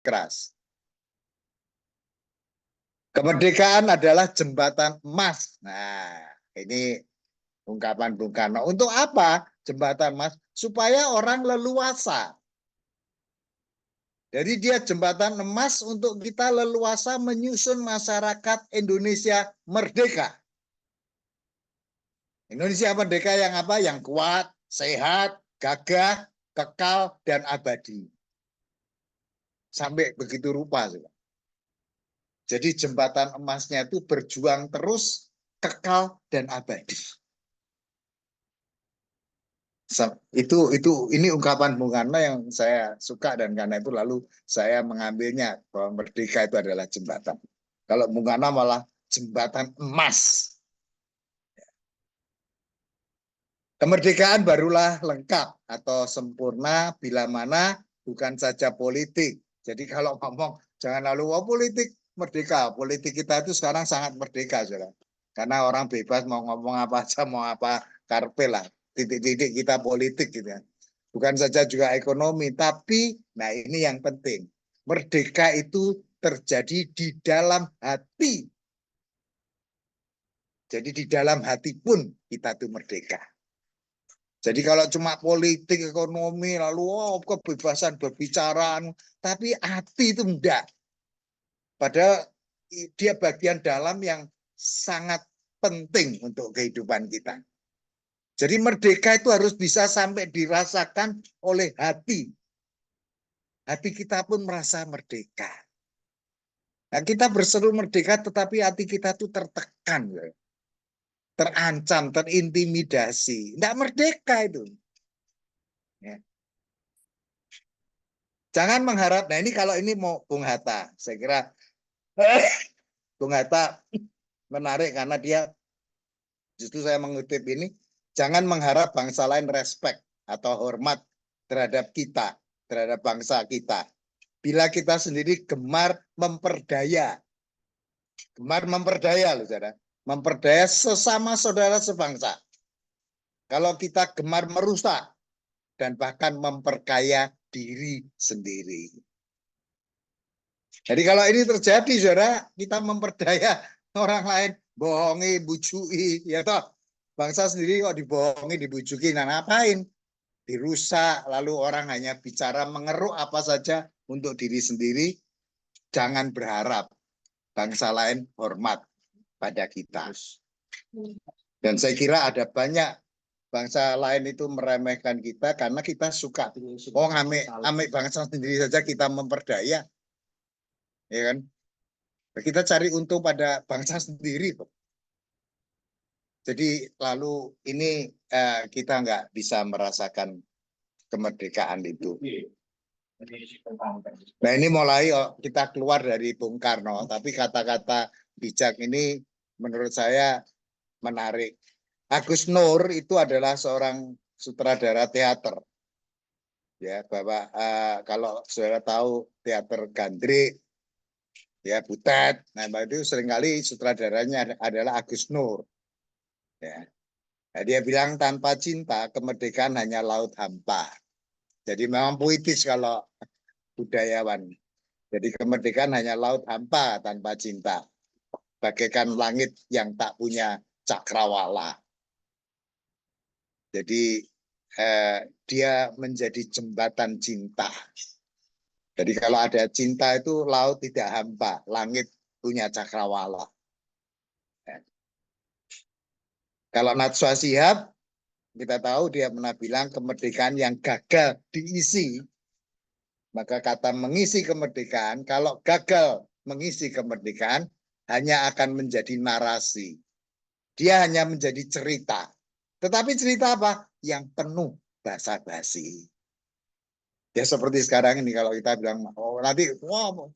keras. Kemerdekaan adalah jembatan emas. Nah, ini ungkapan Bung Karno. Untuk apa jembatan emas? Supaya orang leluasa. Jadi dia jembatan emas untuk kita leluasa menyusun masyarakat Indonesia merdeka. Indonesia merdeka yang apa? Yang kuat, sehat, gagah, kekal, dan abadi. Sampai begitu rupa. Jadi jembatan emasnya itu berjuang terus, kekal, dan abadi. Ini ungkapan Bung Karno yang saya suka, dan karena itu lalu saya mengambilnya bahwa merdeka itu adalah jembatan. Kalau Bung Karno malah jembatan emas. Kemerdekaan barulah lengkap atau sempurna bila mana bukan saja politik. Jadi kalau ngomong jangan lalu politik merdeka. Politik kita itu sekarang sangat merdeka, saudara. Karena orang bebas mau ngomong apa aja, mau apa karpe lah. Titik-titik kita politik gitu ya. Bukan saja juga ekonomi, tapi nah ini yang penting. Merdeka itu terjadi di dalam hati. Jadi di dalam hati pun kita tuh merdeka. Jadi kalau cuma politik, ekonomi, lalu kebebasan berbicara, tapi hati itu enggak. Padahal dia bagian dalam yang sangat penting untuk kehidupan kita. Jadi merdeka itu harus bisa sampai dirasakan oleh hati. Hati kita pun merasa merdeka. Nah, kita berseru merdeka, tetapi hati kita tuh tertekan, terancam, terintimidasi. Enggak merdeka itu. Ya. Jangan mengharap, nah ini kalau ini mau Bung Hatta, saya kira Bung Hatta menarik karena dia, justru saya mengutip ini, jangan mengharap bangsa lain respect atau hormat terhadap kita, terhadap bangsa kita. Bila kita sendiri gemar memperdaya loh, saudara, memperdaya sesama saudara sebangsa. Kalau kita gemar merusak dan bahkan memperkaya diri sendiri. Jadi kalau ini terjadi, saudara, kita memperdaya orang lain, bohongi, bujui, ya toh. Bangsa sendiri kok dibohongi, dibujuki, nah ngapain? Dirusak, lalu orang hanya bicara mengeruk apa saja untuk diri sendiri. Jangan berharap bangsa lain hormat pada kita. Dan saya kira ada banyak bangsa lain itu meremehkan kita karena kita suka. Oh, amik bangsa sendiri saja kita memperdaya. Ya kan? Kita cari untung pada bangsa sendiri. Jadi lalu ini kita nggak bisa merasakan kemerdekaan itu. Nah ini mulai kita keluar dari Bung Karno, tapi kata-kata bijak ini menurut saya menarik. Agus Nur itu adalah seorang sutradara teater. Ya, Bapak kalau saudara tahu teater Gandrik, ya Butet, nah itu seringkali sutradaranya adalah Agus Nur. Ya. Nah, dia bilang tanpa cinta kemerdekaan hanya laut hampa. Jadi memang puitis kalau budayawan. Jadi kemerdekaan hanya laut hampa tanpa cinta. Bagaikan langit yang tak punya cakrawala. Jadi dia menjadi jembatan cinta. Jadi kalau ada cinta itu laut tidak hampa, langit punya cakrawala. Kalau Najwa Shihab, kita tahu dia pernah bilang kemerdekaan yang gagal diisi. Maka kata mengisi kemerdekaan, kalau gagal mengisi kemerdekaan, hanya akan menjadi narasi. Dia hanya menjadi cerita. Tetapi cerita apa? Yang penuh basa-basi. Ya seperti sekarang ini kalau kita bilang, oh nanti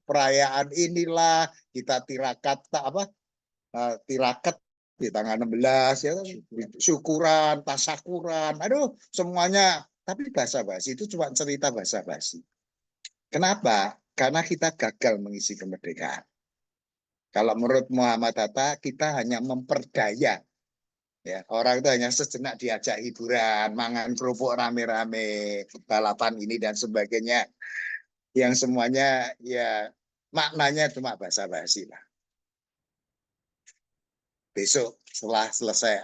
perayaan inilah, kita tirakat di tanggal 16 ya, syukuran, tasyakuran, aduh semuanya, tapi basa-basi itu cuma cerita basa-basi. Kenapa? Karena kita gagal mengisi kemerdekaan. Kalau menurut Muhammad Hatta, kita hanya memperdaya. Ya, orang itu hanya sejenak diajak hiburan, mangan kerupuk rame-rame, balapan ini dan sebagainya. yang semuanya ya maknanya cuma basa-basi lah. Besok setelah selesai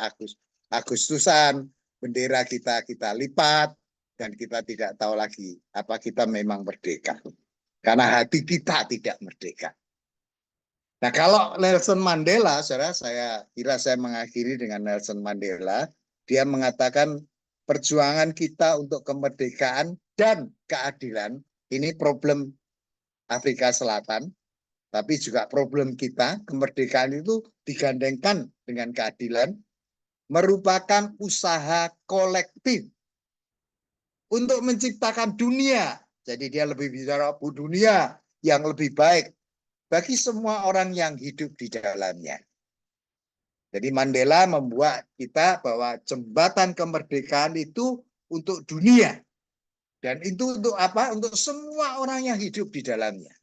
Agustusan, bendera kita lipat dan kita tidak tahu lagi apa kita memang merdeka. Karena hati kita tidak merdeka. Nah, kalau Nelson Mandela, saya kira saya mengakhiri dengan Nelson Mandela, dia mengatakan perjuangan kita untuk kemerdekaan dan keadilan ini problem Afrika Selatan, tapi juga problem kita. Kemerdekaan itu digandengkan dengan keadilan, merupakan usaha kolektif untuk menciptakan dunia. Jadi dia lebih bicara dunia yang lebih baik bagi semua orang yang hidup di dalamnya. Jadi Mandela membuat kita bahwa jembatan kemerdekaan itu untuk dunia. Dan itu untuk apa? Untuk semua orang yang hidup di dalamnya.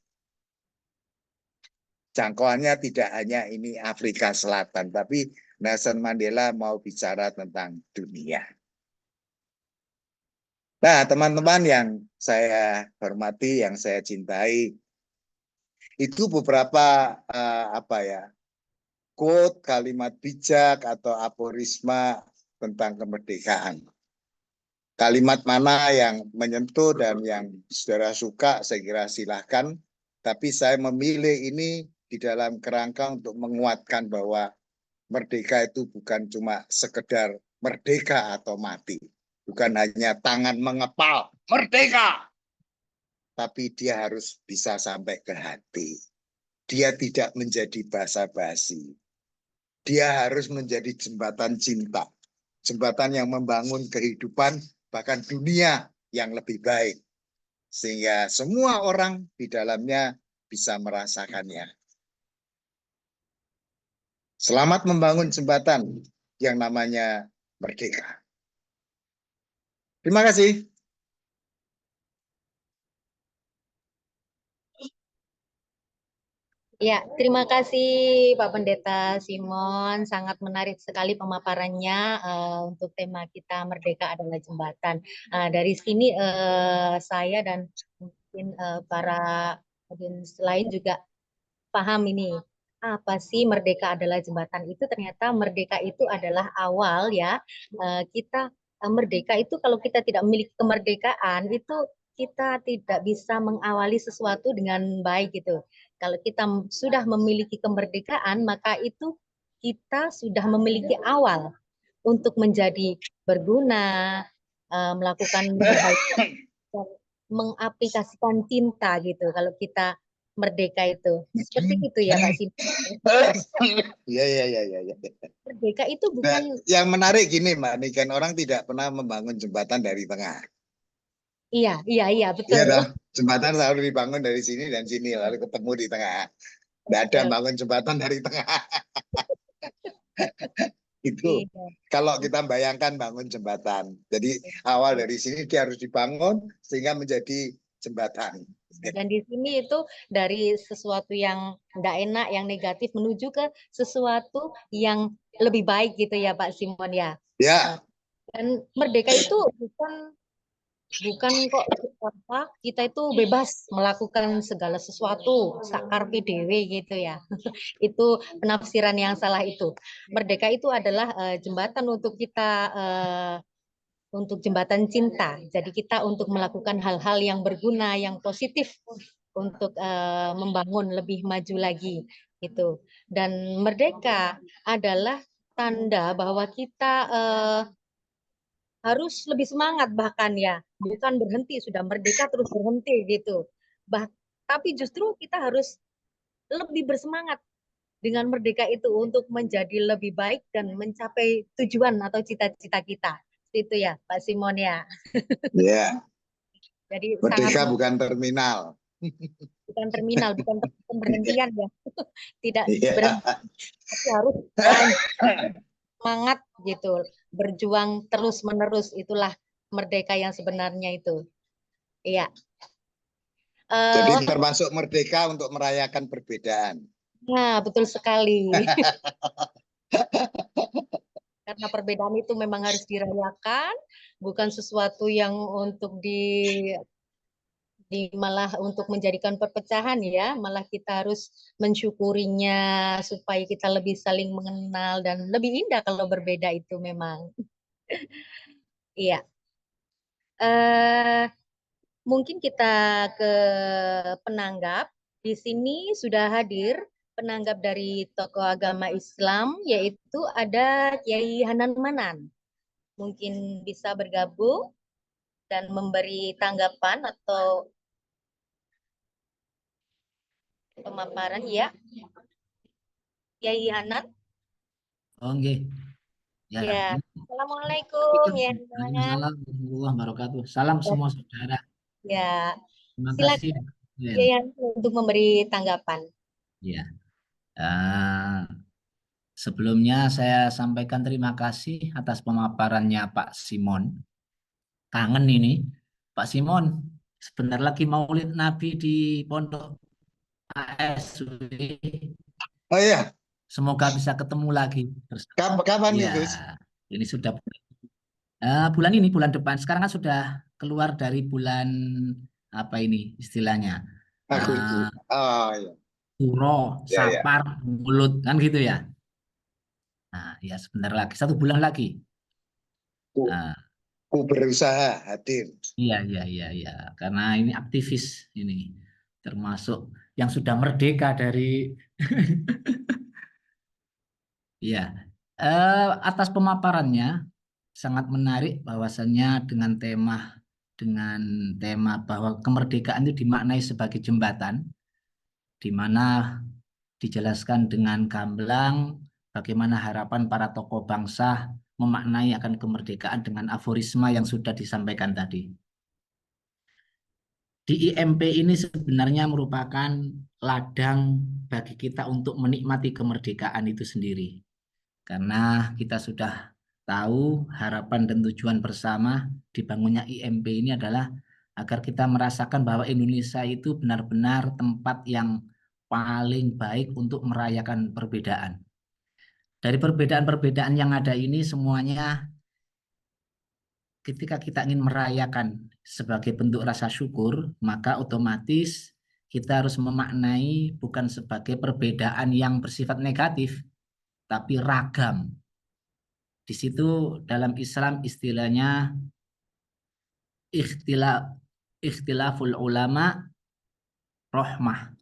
Jangkauannya tidak hanya ini Afrika Selatan, tapi Nelson Mandela mau bicara tentang dunia. Nah, teman-teman yang saya hormati, yang saya cintai, itu beberapa quote, kalimat bijak atau aforisma tentang kemerdekaan. Kalimat mana yang menyentuh dan yang saudara suka, saya kira silahkan. Tapi saya memilih ini di dalam kerangka untuk menguatkan bahwa merdeka itu bukan cuma sekedar merdeka atau mati. Bukan hanya tangan mengepal, merdeka. Tapi dia harus bisa sampai ke hati. Dia tidak menjadi basa-basi. Dia harus menjadi jembatan cinta. Jembatan yang membangun kehidupan, bahkan dunia yang lebih baik. Sehingga semua orang di dalamnya bisa merasakannya. Selamat membangun jembatan yang namanya merdeka. Terima kasih. Ya, terima kasih Pak Pendeta Simon. Sangat menarik sekali pemaparannya untuk tema kita Merdeka adalah Jembatan. Dari sini saya dan mungkin para audiens lain juga paham ini. Apa sih merdeka adalah jembatan itu? Ternyata merdeka itu adalah awal ya. Kita merdeka itu kalau kita tidak memiliki kemerdekaan itu kita tidak bisa mengawali sesuatu dengan baik gitu. Kalau kita sudah memiliki kemerdekaan maka itu kita sudah memiliki awal untuk menjadi berguna, melakukan kebaikan, mengaplikasikan cinta gitu. Kalau kita merdeka itu. Seperti itu ya Pak Sim. Iya. Merdeka itu Nah, bukan yang menarik gini Mbak Niken, orang tidak pernah membangun jembatan dari tengah. iya betul. Iya dah, jembatan selalu dibangun dari sini dan sini lalu ketemu di tengah. Tidak ada bangun jembatan dari tengah. Itu Iya. kalau kita bayangkan bangun jembatan. Jadi awal dari sini dia harus dibangun sehingga menjadi jembatan. Dan di sini itu dari sesuatu yang tidak enak, yang negatif menuju ke sesuatu yang lebih baik gitu ya Pak Simon ya. Ya. Dan merdeka itu bukan kok apa kita itu bebas melakukan segala sesuatu sakar PDW gitu ya. Itu penafsiran yang salah itu. Merdeka itu adalah jembatan untuk kita untuk jembatan cinta. Jadi kita untuk melakukan hal-hal yang berguna, yang positif untuk membangun lebih maju lagi gitu. Dan merdeka adalah tanda bahwa kita harus lebih semangat bahkan ya, bukan berhenti sudah merdeka terus berhenti gitu. Tapi justru kita harus lebih bersemangat dengan merdeka itu untuk menjadi lebih baik dan mencapai tujuan atau cita-cita kita. Itu ya, Pak Simon ya. Ya. Jadi Merdeka sangat bukan terminal. bukan terminal, bukan pemberhentian ya. Tidak Iya. berhenti, tapi harus semangat gitu, berjuang terus-menerus. Itulah merdeka yang sebenarnya itu. Iya. Jadi termasuk merdeka untuk merayakan perbedaan. Nah, betul sekali. Karena perbedaan itu memang harus dirayakan, bukan sesuatu yang untuk Jadi malah untuk menjadikan perpecahan ya, malah kita harus mensyukurinya supaya kita lebih saling mengenal dan lebih indah kalau berbeda itu memang. Iya. Eh, Mungkin kita ke penanggap. Di sini sudah hadir penanggap dari tokoh agama Islam, yaitu ada Kiai Hanan Manan. Mungkin bisa bergabung dan memberi tanggapan atau pemaparan, ya. Kiai Hanan. Oke, ya. Ya. Assalamualaikum, ya. Waalaikumsalam warahmatullahi wabarakatuh. Salam semua saudara. Ya. Terima kasih. Silakan Kiai Hanan untuk memberi tanggapan. Ya. Eh, Sebelumnya saya sampaikan terima kasih atas pemaparannya Pak Simon. Kangen ini, Pak Simon. Sebentar lagi Maulid Nabi di Pondok ASW. Oh iya, Semoga bisa ketemu lagi. kapan nih Ya, Gus? ini sudah bulan ini, bulan depan. Sekarang kan sudah keluar dari bulan apa ini istilahnya? Agustus. Oh iya, Puro, ya ya. Sapar, Mulut, kan gitu ya. Nah, ya sebentar lagi, 1 bulan lagi. Ku, Nah, ku berusaha hadir. iya, iya, iya, iya. Karena ini aktivis ini, termasuk yang sudah merdeka dari, ya. Atas pemaparannya sangat menarik bahwasannya dengan tema bahwa kemerdekaan itu dimaknai sebagai jembatan, di mana dijelaskan dengan gamblang bagaimana harapan para tokoh bangsa memaknai akan kemerdekaan dengan aforisma yang sudah disampaikan tadi. Di IMP ini sebenarnya merupakan ladang bagi kita untuk menikmati kemerdekaan itu sendiri. Karena kita sudah tahu harapan dan tujuan bersama dibangunnya IMP ini adalah agar kita merasakan bahwa Indonesia itu benar-benar tempat yang paling baik untuk merayakan perbedaan. Dari perbedaan-perbedaan yang ada ini semuanya ketika kita ingin merayakan sebagai bentuk rasa syukur, maka otomatis kita harus memaknai bukan sebagai perbedaan yang bersifat negatif, tapi ragam. Di situ dalam Islam istilahnya ikhtilaf, ikhtilaful ulama rohmah.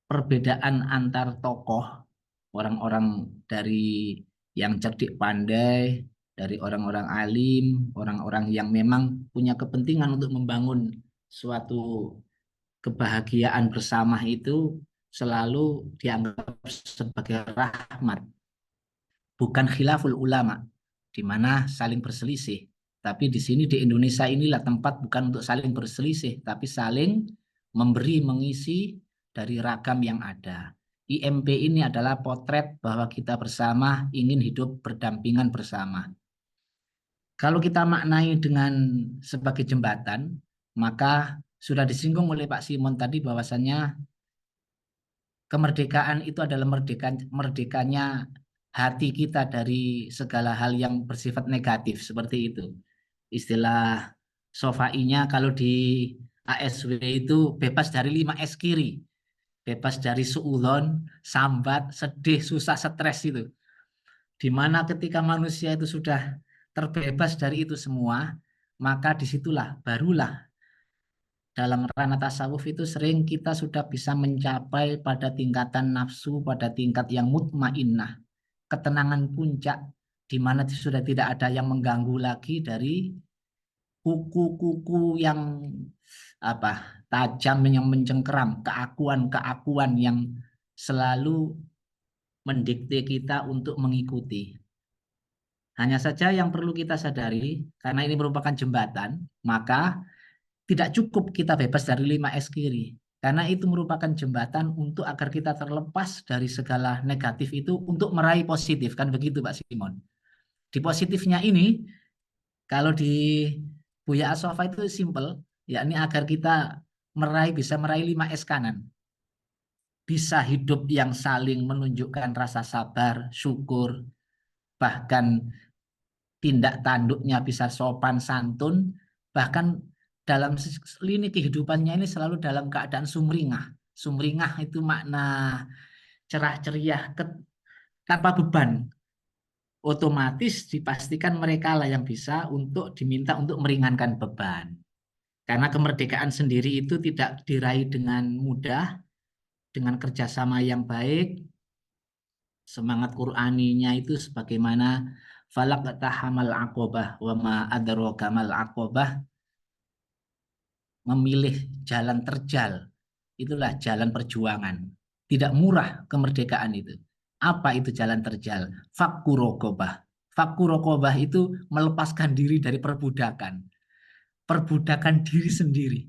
Perbedaan antar tokoh, orang-orang dari yang cerdik pandai, dari orang-orang alim, orang-orang yang memang punya kepentingan untuk membangun suatu kebahagiaan bersama itu selalu dianggap sebagai rahmat, bukan khilaful ulama, di mana saling berselisih. Tapi di sini di Indonesia inilah tempat bukan untuk saling berselisih, tapi saling memberi mengisi dari ragam yang ada. IMP ini adalah potret bahwa kita bersama ingin hidup berdampingan bersama. Kalau kita maknai dengan sebagai jembatan, maka sudah disinggung oleh Pak Simon tadi bahwasannya kemerdekaan itu adalah merdekanya hati kita dari segala hal yang bersifat negatif seperti itu. Istilah Sofainya kalau di ASW itu bebas dari 5 S kiri, bebas dari suudzon, sambat, sedih, susah, stres itu. Di mana ketika manusia itu sudah terbebas dari itu semua, maka disitulah barulah dalam ranah tasawuf itu sering kita sudah bisa mencapai pada tingkatan nafsu, pada tingkat yang mutmainnah, ketenangan puncak, di mana sudah tidak ada yang mengganggu lagi dari kuku-kuku yang apa tajam yang mencengkeram, keakuan-keakuan yang selalu mendikte kita untuk mengikuti. Hanya saja yang perlu kita sadari, karena ini merupakan jembatan, maka tidak cukup kita bebas dari 5 S kiri. Karena itu merupakan jembatan untuk agar kita terlepas dari segala negatif itu untuk meraih positif. Kan begitu Pak Simon. Di positifnya ini, kalau di Buya Asofa itu simple, yakni agar kita bisa meraih 5 S kanan. Bisa hidup yang saling menunjukkan rasa sabar, syukur, bahkan tindak tanduknya bisa sopan santun, bahkan dalam lini kehidupannya ini selalu dalam keadaan sumringah. Sumringah itu makna cerah ceria tanpa beban. Otomatis dipastikan mereka lah yang bisa untuk diminta untuk meringankan beban. Karena kemerdekaan sendiri itu tidak diraih dengan mudah, dengan kerjasama yang baik. Semangat Qur'aninya itu sebagaimana falaqtahamal aqobah wa ma adraka mal aqobah, memilih jalan terjal. Itulah jalan perjuangan. Tidak murah kemerdekaan itu. Apa itu jalan terjal? Fakku rokobah. Fakku rokobah itu melepaskan diri dari perbudakan. Perbudakan diri sendiri.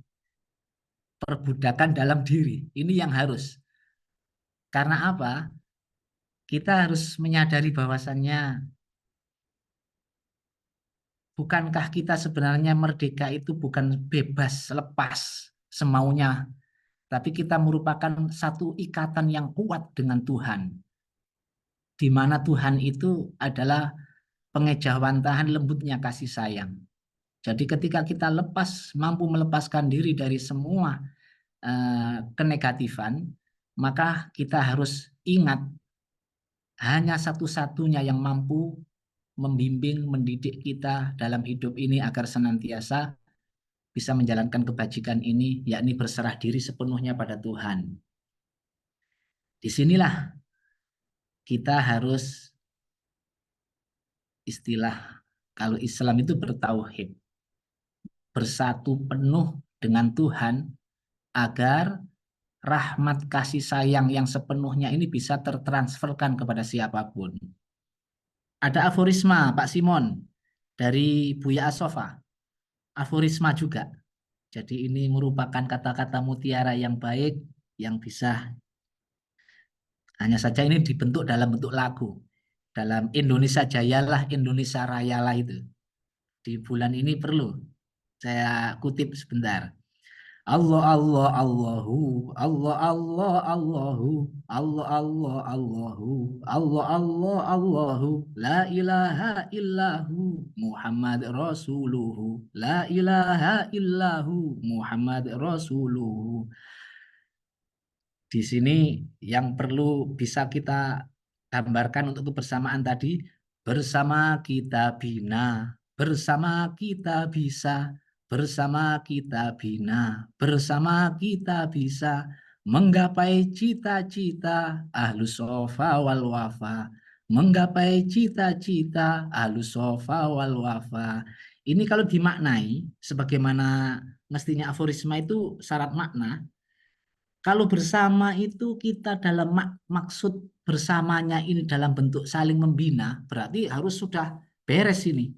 Perbudakan dalam diri. Ini yang harus. Karena apa? Kita harus menyadari bahwasannya bukankah kita sebenarnya merdeka itu bukan bebas, lepas, semaunya. Tapi kita merupakan satu ikatan yang kuat dengan Tuhan. Di mana Tuhan itu adalah pengejawantahan lembutnya kasih sayang. Jadi ketika kita mampu melepaskan diri dari semua kenegatifan, maka kita harus ingat hanya satu-satunya yang mampu membimbing, mendidik kita dalam hidup ini agar senantiasa bisa menjalankan kebajikan ini, yakni berserah diri sepenuhnya pada Tuhan. Disinilah kita harus istilah kalau Islam itu bertauhid, bersatu penuh dengan Tuhan agar rahmat kasih sayang yang sepenuhnya ini bisa tertransferkan kepada siapapun. Ada aforisma Pak Simon dari Buya Asofa, aforisma juga. Jadi ini merupakan kata-kata mutiara yang baik yang bisa, hanya saja ini dibentuk dalam bentuk lagu. Dalam Indonesia Jayalah, Indonesia Rayalah itu. Di bulan ini perlu saya kutip sebentar. Allah Allah Allahu Allah Allah Allahu Allah Allah Allahu Allah Allah Allahu la ilaha illahu Muhammad Rasuluhu la ilaha illahu Muhammad Rasuluhu. Di sini yang perlu bisa kita gambarkan untuk kebersamaan tadi, bersama kita bina, bersama kita bisa, bersama kita bina, bersama kita bisa menggapai cita-cita ahlus sofa wal wafa, menggapai cita-cita ahlus sofa wal wafa. Ini kalau dimaknai sebagaimana mestinya aforisma itu syarat makna. Kalau bersama itu kita dalam maksud bersamanya ini dalam bentuk saling membina, berarti harus sudah beres ini.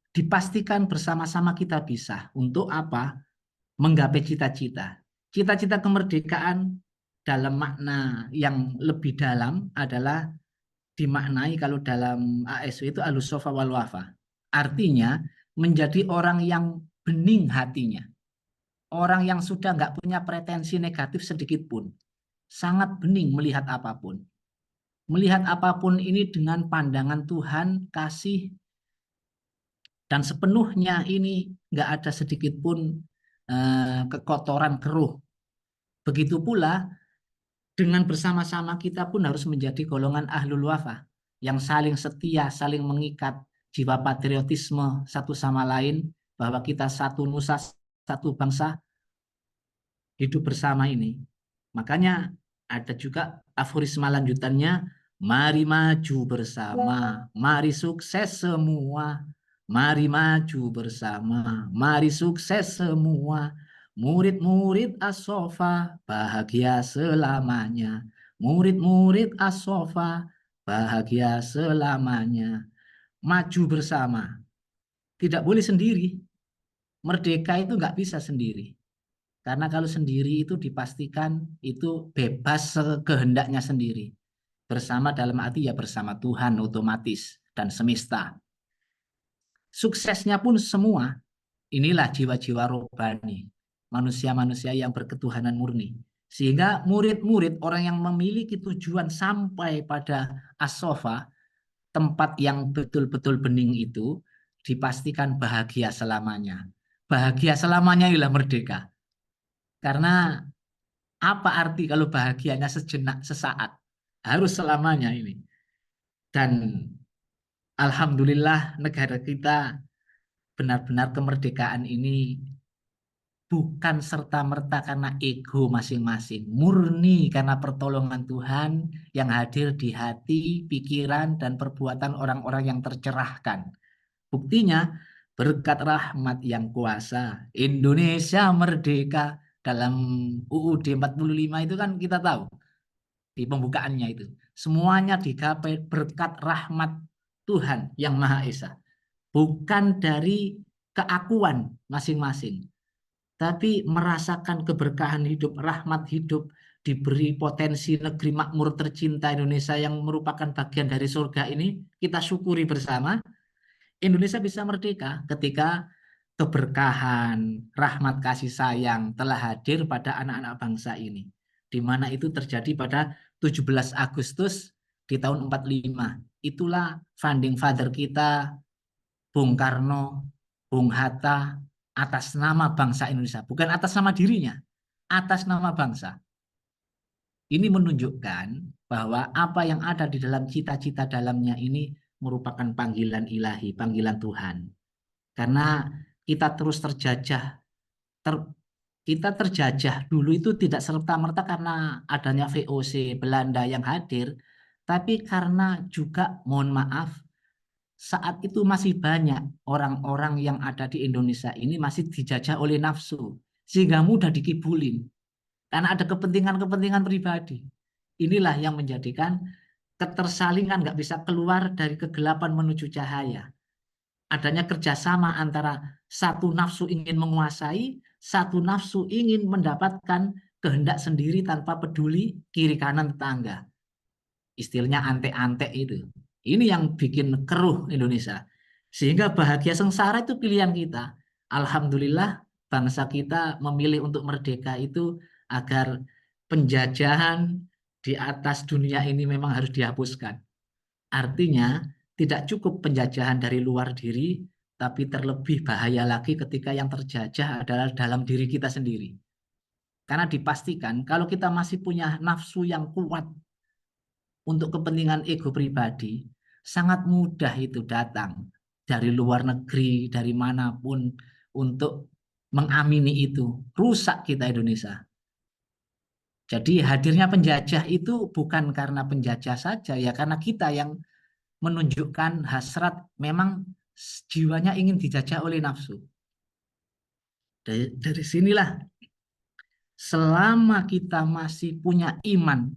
Dipastikan bersama-sama kita bisa. Untuk apa? Menggapai cita-cita. Cita-cita kemerdekaan dalam makna yang lebih dalam adalah dimaknai kalau dalam ASW itu ahlus sofa wal wafa. Artinya menjadi orang yang bening hatinya. Orang yang sudah nggak punya pretensi negatif sedikit pun. Sangat bening melihat apapun. Melihat apapun ini dengan pandangan Tuhan, kasih, dan sepenuhnya ini nggak ada sedikit pun kekotoran keruh. Begitu pula dengan bersama-sama kita pun harus menjadi golongan ahlul wafa yang saling setia, saling mengikat jiwa patriotisme satu sama lain, bahwa kita satu nusa, satu bangsa, hidup bersama ini. Makanya ada juga aforisma lanjutannya, mari maju bersama, mari sukses semua, mari maju bersama, mari sukses semua, murid-murid As-Sofa bahagia selamanya, murid-murid As-Sofa bahagia selamanya. Maju bersama, tidak boleh sendiri. Merdeka itu nggak bisa sendiri. Karena kalau sendiri itu dipastikan itu bebas kehendaknya sendiri. Bersama dalam arti ya bersama Tuhan otomatis dan semesta. Suksesnya pun semua, inilah jiwa-jiwa rohani. Manusia-manusia yang berketuhanan murni. Sehingga murid-murid, orang yang memiliki tujuan sampai pada As-Sofa, tempat yang betul-betul bening itu, dipastikan bahagia selamanya. bahagia selamanya inilah merdeka. Karena apa arti kalau bahagianya sejenak, sesaat? Harus selamanya ini. Dan alhamdulillah negara kita benar-benar kemerdekaan ini bukan serta-merta karena ego masing-masing, murni karena pertolongan Tuhan yang hadir di hati, pikiran, dan perbuatan orang-orang yang tercerahkan. Buktinya, berkat rahmat yang kuasa, Indonesia merdeka. Dalam UUD 45 itu kan kita tahu, di pembukaannya itu. Semuanya digapai berkat rahmat Tuhan yang Maha Esa. Bukan dari keakuan masing-masing, tapi merasakan keberkahan hidup, rahmat hidup, diberi potensi negeri makmur tercinta Indonesia yang merupakan bagian dari surga ini, kita syukuri bersama. Indonesia bisa merdeka ketika keberkahan, rahmat kasih sayang telah hadir pada anak-anak bangsa ini. Di mana itu terjadi pada 17 Agustus di tahun 45. Itulah founding father kita, Bung Karno, Bung Hatta, atas nama bangsa Indonesia. Bukan atas nama dirinya, atas nama bangsa. Ini menunjukkan bahwa apa yang ada di dalam cita-cita dalamnya ini merupakan panggilan ilahi, panggilan Tuhan. Karena kita terus terjajah, kita terjajah dulu itu tidak serta-merta karena adanya VOC Belanda yang hadir, tapi karena juga, mohon maaf, saat itu masih banyak orang-orang yang ada di Indonesia ini masih dijajah oleh nafsu, sehingga mudah dikibulin, karena ada kepentingan-kepentingan pribadi. Inilah yang menjadikan ketersalingan nggak bisa keluar dari kegelapan menuju cahaya. Adanya kerjasama antara satu nafsu ingin menguasai, satu nafsu ingin mendapatkan kehendak sendiri tanpa peduli kiri kanan tetangga. Istilahnya antek-antek itu. Ini yang bikin keruh Indonesia. Sehingga bahagia sengsara itu pilihan kita. Alhamdulillah bangsa kita memilih untuk merdeka itu agar penjajahan di atas dunia ini memang harus dihapuskan. Artinya tidak cukup penjajahan dari luar diri, tapi terlebih bahaya lagi ketika yang terjajah adalah dalam diri kita sendiri. Karena dipastikan kalau kita masih punya nafsu yang kuat untuk kepentingan ego pribadi, sangat mudah itu datang dari luar negeri, dari manapun untuk mengamini itu. Rusak kita Indonesia. Jadi hadirnya penjajah itu bukan karena penjajah saja, ya karena kita yang menunjukkan hasrat memang jiwanya ingin dijajah oleh nafsu. Dari sinilah, selama kita masih punya iman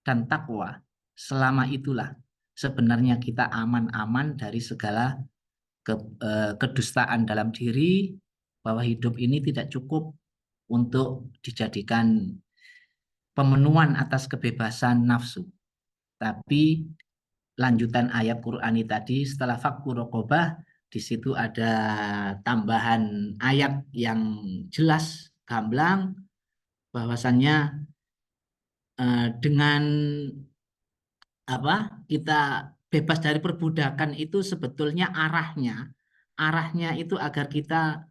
dan takwa, selama itulah sebenarnya kita aman-aman dari segala kedustaan dalam diri, bahwa hidup ini tidak cukup untuk dijadikan pemenuhan atas kebebasan nafsu. Tapi lanjutan ayat Qur'ani tadi, setelah fakku rokobah, di situ ada tambahan ayat yang jelas, gamblang, bahwasannya dengan kita bebas dari perbudakan itu sebetulnya arahnya itu agar kita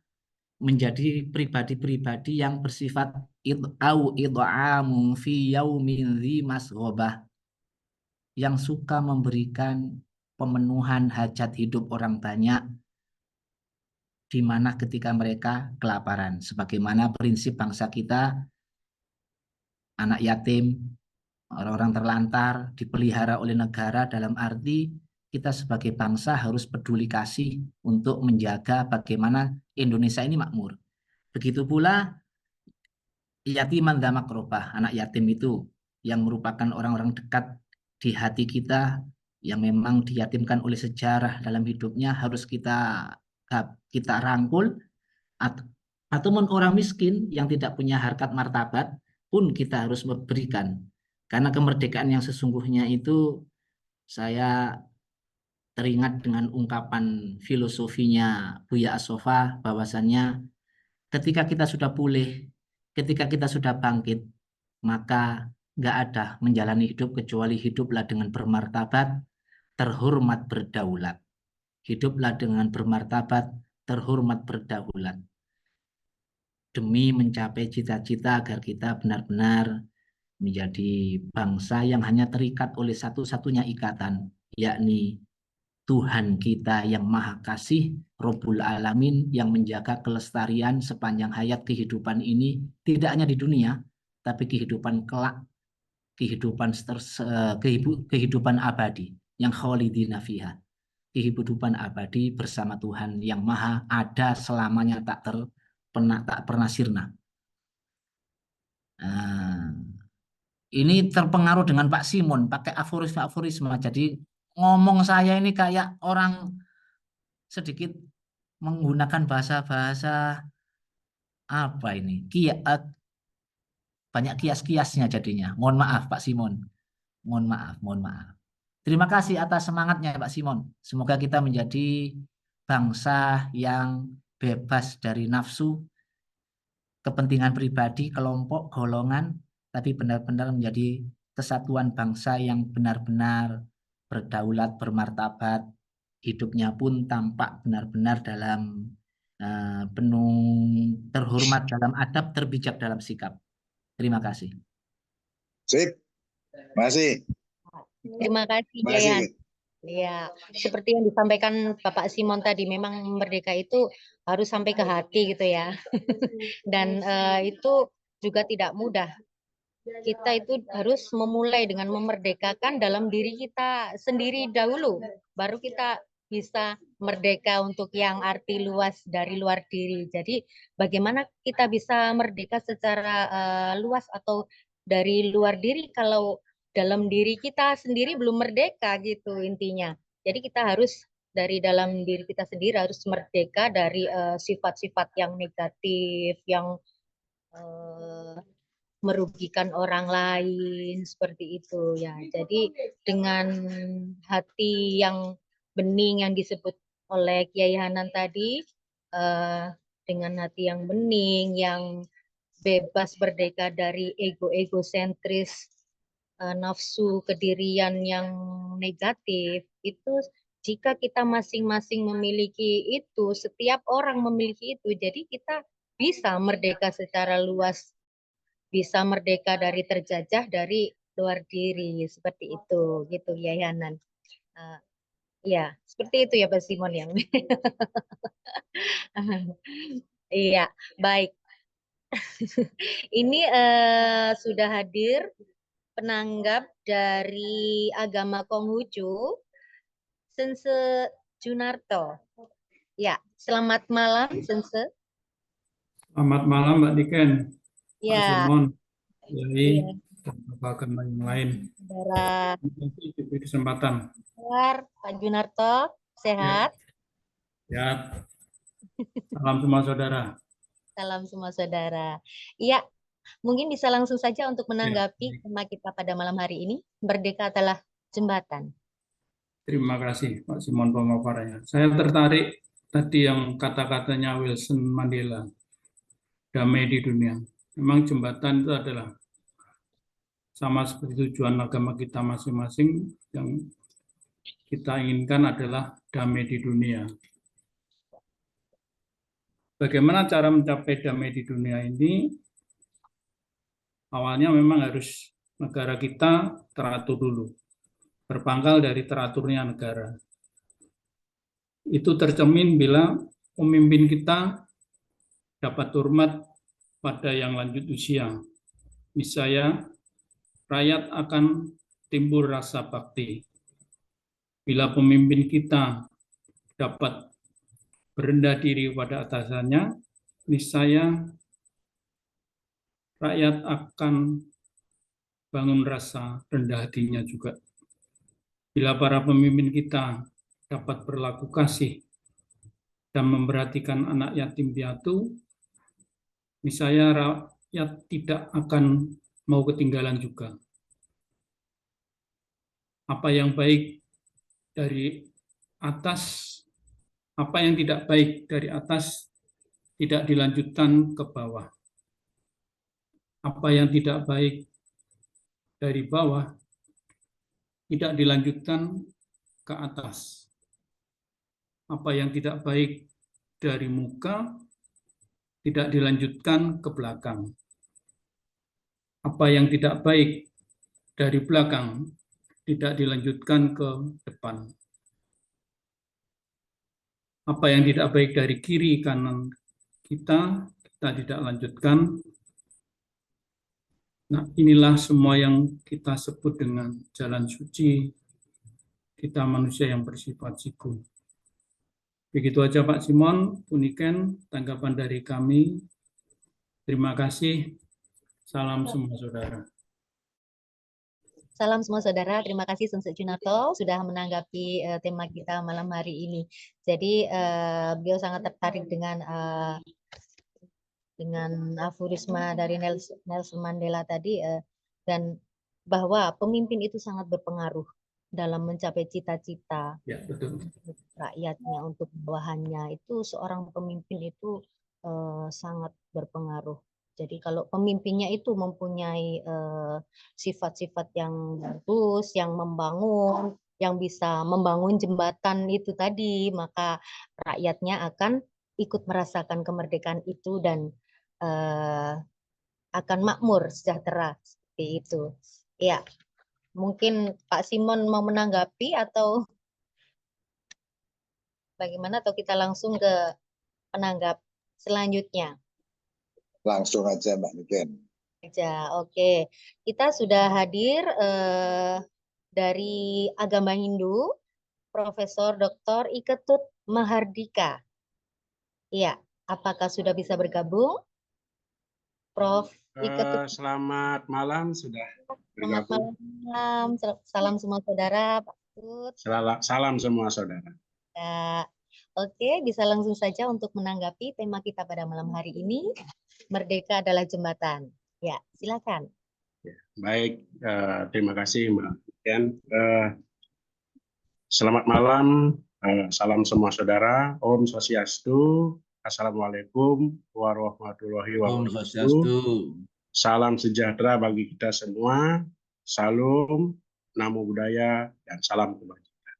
menjadi pribadi-pribadi yang bersifat id'amu fi yaumin dzi masghobah, yang suka memberikan pemenuhan hajat hidup orang banyak di mana ketika mereka kelaparan. Sebagaimana prinsip bangsa kita, anak yatim, orang-orang terlantar dipelihara oleh negara, dalam arti kita sebagai bangsa harus peduli kasih untuk menjaga bagaimana Indonesia ini makmur. Begitu pula yatiman dza makrobah, anak yatim itu yang merupakan orang-orang dekat di hati kita, yang memang diyatimkan oleh sejarah dalam hidupnya, harus kita rangkul. Ataupun orang miskin yang tidak punya harkat martabat pun kita harus memberikan. Karena kemerdekaan yang sesungguhnya itu, saya teringat dengan ungkapan filosofinya Buya As-Sofa, bahwasannya ketika kita sudah pulih, ketika kita sudah bangkit, maka nggak ada menjalani hidup kecuali hiduplah dengan bermartabat, terhormat, berdaulat. Hiduplah dengan bermartabat, terhormat, berdaulat. demi mencapai cita-cita agar kita benar-benar menjadi bangsa yang hanya terikat oleh satu-satunya ikatan, yakni Tuhan kita yang Maha Kasih, Rabbul Alamin, yang menjaga kelestarian sepanjang hayat kehidupan ini, tidak hanya di dunia, tapi kehidupan kelak, kehidupan abadi, yang khalidina fiha, kehidupan abadi bersama Tuhan yang Maha ada selamanya, tak pernah sirna. Nah, ini terpengaruh dengan Pak Simon, pakai aforisme-aforisme. Jadi ngomong saya ini kayak orang sedikit menggunakan bahasa-bahasa apa ini? Banyak kias-kiasnya jadinya. Mohon maaf Pak Simon. Mohon maaf, mohon maaf. Terima kasih atas semangatnya Pak Simon. Semoga kita menjadi bangsa yang bebas dari nafsu, kepentingan pribadi, kelompok, golongan, tapi benar-benar menjadi kesatuan bangsa yang benar-benar berdaulat, bermartabat, hidupnya pun tampak benar-benar dalam penuh terhormat dalam adab, terbijak dalam sikap. Terima kasih. Sip. Masih. Terima kasih, Masih. Yayan. Ya, seperti yang disampaikan Bapak Simon tadi, memang merdeka itu harus sampai ke hati gitu ya. Dan itu juga tidak mudah. Kita itu harus memulai dengan memerdekakan dalam diri kita sendiri dahulu, baru kita bisa merdeka untuk yang arti luas dari luar diri. Jadi bagaimana kita bisa merdeka secara luas atau dari luar diri kalau dalam diri kita sendiri belum merdeka gitu intinya. Jadi kita harus dari dalam diri kita sendiri harus merdeka dari sifat-sifat yang negatif, yang merugikan orang lain seperti itu ya. Jadi dengan hati yang bening yang disebut oleh Kiai Hanan tadi, dengan hati yang bening, yang bebas merdeka dari ego-ego sentris, nafsu kedirian yang negatif, itu jika kita masing-masing memiliki itu, setiap orang memiliki itu, jadi kita bisa merdeka secara luas, bisa merdeka dari terjajah dari luar diri, seperti itu gitu ya Hanan. Ya seperti itu ya Pak Simon yang iya baik. Ini sudah hadir penanggap dari agama Konghucu, Sense Junarto. Ya, selamat malam Sense. Selamat malam Mbak Niken, Pak Ya. Simon, Yai, Iya. dan Bapak yang lain. Saudara Terima kasih diberi kesempatan. Pak Junarto, sehat? Ya. Salam semua saudara. Salam semua saudara. Iya, mungkin bisa langsung saja untuk menanggapi tema kita pada malam hari ini. Merdeka adalah jembatan. Terima kasih Pak Simon pemaparannya. Saya tertarik tadi yang kata-katanya Wilson Mandela, damai di dunia. Memang jembatan itu adalah sama seperti tujuan agama kita masing-masing, yang kita inginkan adalah damai di dunia. Bagaimana cara mencapai damai di dunia ini? Awalnya memang harus negara kita teratur dulu, berpangkal dari teraturnya negara. Itu tercermin bila pemimpin kita dapat hormat pada yang lanjut usia. Misalnya, rakyat akan timbul rasa bakti. Bila pemimpin kita dapat berendah diri pada atasannya, niscaya rakyat akan bangun rasa rendah hatinya juga. Bila para pemimpin kita dapat berlaku kasih dan memperhatikan anak yatim piatu, niscaya rakyat tidak akan mau ketinggalan juga. Apa yang baik dari atas, apa yang tidak baik dari atas tidak dilanjutkan ke bawah. Apa yang tidak baik dari bawah tidak dilanjutkan ke atas. Apa yang tidak baik dari muka tidak dilanjutkan ke belakang. Apa yang tidak baik dari belakang tidak dilanjutkan ke depan. Apa yang tidak baik dari kiri kanan kita tidak lanjutkan. Nah, inilah semua yang kita sebut dengan jalan suci kita manusia yang bersifat siku. Begitu aja Pak Simon, Puniken, tanggapan dari kami. Terima kasih. Salam semua saudara. Salam semua saudara, terima kasih Sensei Junarto sudah menanggapi tema kita malam hari ini. Jadi beliau sangat tertarik dengan aforisma dari Nelson Mandela tadi dan bahwa pemimpin itu sangat berpengaruh dalam mencapai cita-cita Ya, betul. rakyatnya untuk bawahannya. Itu seorang pemimpin itu sangat berpengaruh. Jadi kalau pemimpinnya itu mempunyai sifat-sifat yang bagus, yang membangun, yang bisa membangun jembatan itu tadi, maka rakyatnya akan ikut merasakan kemerdekaan itu dan akan makmur, sejahtera seperti itu. Ya, mungkin Pak Simon mau menanggapi atau bagaimana, atau kita langsung ke penanggap selanjutnya? Langsung aja Mbak Niken. Oke, kita sudah hadir dari agama Hindu, Profesor Dr. Iketut Mahardika. Iya, apakah sudah bisa bergabung, Prof. Iketut? Selamat malam, sudah Selamat bergabung. malam, salam semua saudara, Pak Iketut. Salam semua saudara. Ya. Oke, bisa langsung saja untuk menanggapi tema kita pada malam hari ini. Merdeka adalah jembatan. Ya, silakan. Baik, terima kasih Mbak Niken. Selamat malam, salam semua saudara. Om Swastiastu. Assalamualaikum warahmatullahi wabarakatuh. Salam sejahtera bagi kita semua. Salam, namo buddhaya, dan salam kebajikan.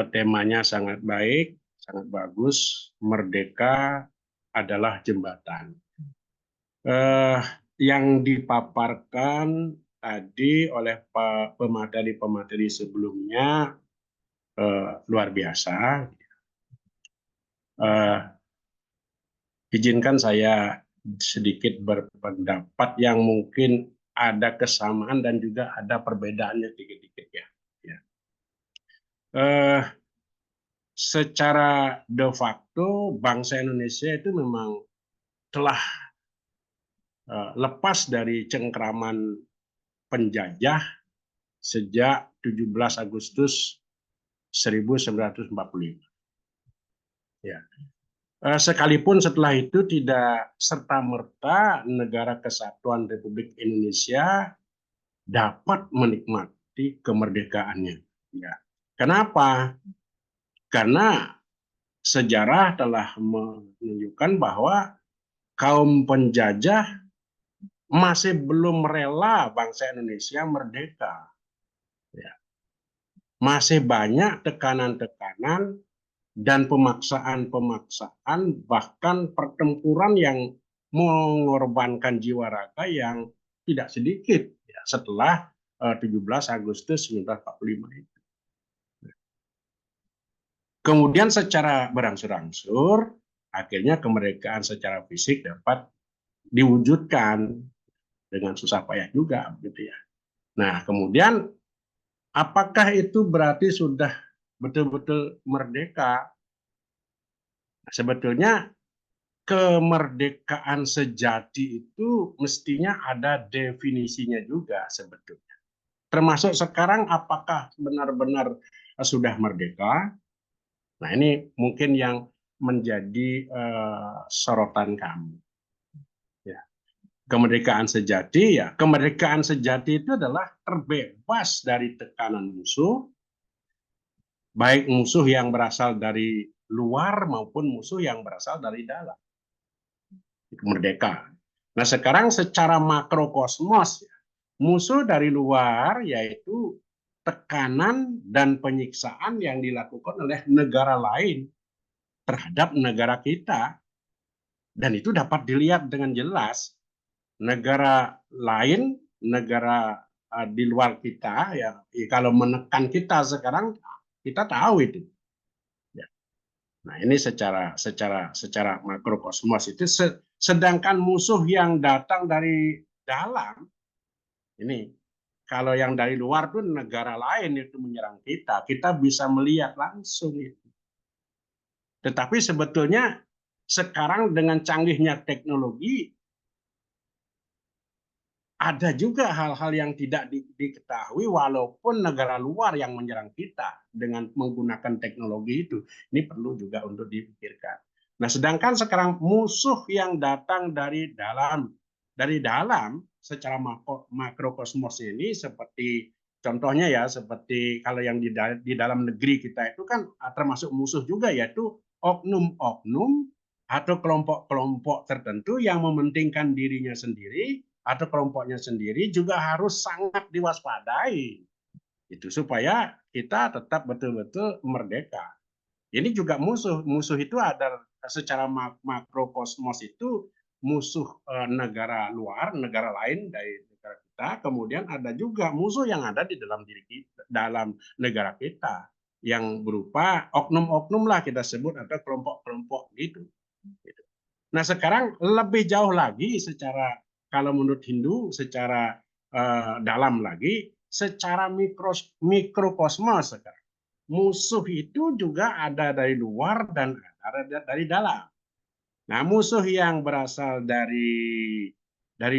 Temanya sangat baik, sangat bagus. Merdeka adalah jembatan. Yang dipaparkan tadi oleh pemateri sebelumnya luar biasa. Izinkan saya sedikit berpendapat yang mungkin ada kesamaan dan juga ada perbedaannya dikit-dikit ya. Secara de facto bangsa Indonesia itu memang telah lepas dari cengkraman penjajah sejak 17 Agustus 1945. Ya. Sekalipun setelah itu tidak serta-merta negara kesatuan Republik Indonesia dapat menikmati kemerdekaannya. Ya. Kenapa? Karena sejarah telah menunjukkan bahwa kaum penjajah masih belum rela bangsa Indonesia merdeka. Ya. Masih banyak tekanan-tekanan dan pemaksaan-pemaksaan, bahkan pertempuran yang mengorbankan jiwa raga yang tidak sedikit ya, setelah 17 Agustus 1945 itu. Kemudian secara berangsur-angsur, akhirnya kemerdekaan secara fisik dapat diwujudkan dengan susah payah juga, begitu ya. Nah, kemudian apakah itu berarti sudah betul-betul merdeka? Nah, sebetulnya kemerdekaan sejati itu mestinya ada definisinya juga sebetulnya. Termasuk sekarang apakah benar-benar sudah merdeka? Nah, ini mungkin yang menjadi sorotan kami. Ya. Kemerdekaan sejati itu adalah terbebas dari tekanan musuh, baik musuh yang berasal dari luar maupun musuh yang berasal dari dalam. Merdeka. Nah, sekarang secara makrokosmos, musuh dari luar yaitu tekanan dan penyiksaan yang dilakukan oleh negara lain terhadap negara kita. Dan itu dapat dilihat dengan jelas. Negara lain, negara di luar kita, ya kalau menekan kita sekarang, kita tahu itu. Ya. Nah, ini secara makrokosmos itu, sedangkan musuh yang datang dari dalam, ini kalau yang dari luar tuh negara lain itu menyerang kita bisa melihat langsung itu. Tetapi sebetulnya sekarang dengan canggihnya teknologi, ada juga hal-hal yang tidak diketahui walaupun negara luar yang menyerang kita dengan menggunakan teknologi itu. Ini perlu juga untuk dipikirkan. Nah, sedangkan sekarang musuh yang datang dari dalam secara makrokosmos ini, seperti contohnya ya, seperti kalau yang di dalam negeri kita itu kan termasuk musuh juga, yaitu oknum-oknum atau kelompok-kelompok tertentu yang mementingkan dirinya sendiri atau kelompoknya sendiri, juga harus sangat diwaspadai itu supaya kita tetap betul-betul merdeka. Ini juga musuh itu ada secara makrokosmos itu musuh negara luar, negara lain dari negara kita, kemudian ada juga musuh yang ada di dalam diri kita, dalam negara kita, yang berupa oknum-oknum lah kita sebut, atau kelompok-kelompok gitu. Nah, sekarang lebih jauh lagi secara, kalau menurut Hindu, secara dalam lagi, secara mikrokosmos sekarang. Musuh itu juga ada dari luar dan ada dari dalam. Nah, musuh yang berasal dari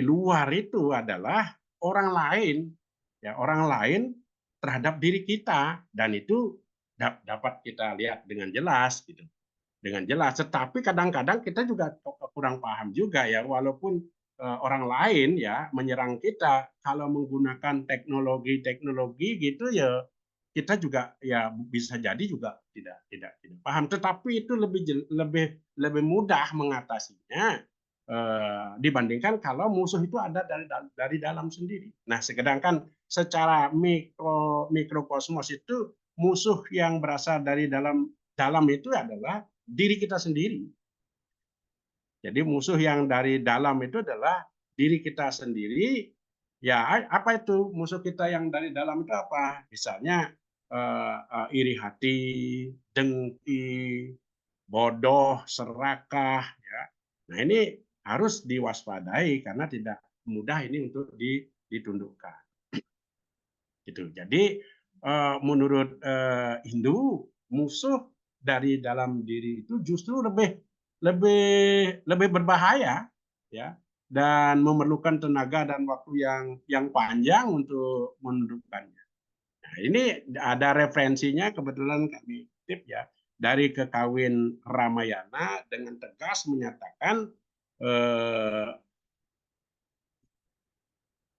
luar itu adalah orang lain, ya, orang lain terhadap diri kita, dan itu dapat kita lihat dengan jelas gitu. Dengan jelas, tetapi kadang-kadang kita juga kurang paham juga ya, walaupun orang lain ya menyerang kita, kalau menggunakan teknologi gitu ya, kita juga ya bisa jadi juga tidak paham, tetapi itu lebih mudah mengatasinya dibandingkan kalau musuh itu ada dari dalam sendiri. Nah, sedangkan secara mikrokosmos itu, musuh yang berasal dari dalam itu adalah diri kita sendiri. Jadi musuh yang dari dalam itu adalah diri kita sendiri. Ya, apa itu musuh kita yang dari dalam itu apa? Misalnya iri hati, dengki, bodoh, serakah. Ya. Nah, ini harus diwaspadai karena tidak mudah ini untuk ditundukkan. Gitu. Jadi menurut Hindu, musuh dari dalam diri itu justru lebih berbahaya, ya, dan memerlukan tenaga dan waktu yang panjang untuk menundukkannya. Nah, ini ada referensinya, kebetulan kami tip ya, dari Kekawin Ramayana dengan tegas menyatakan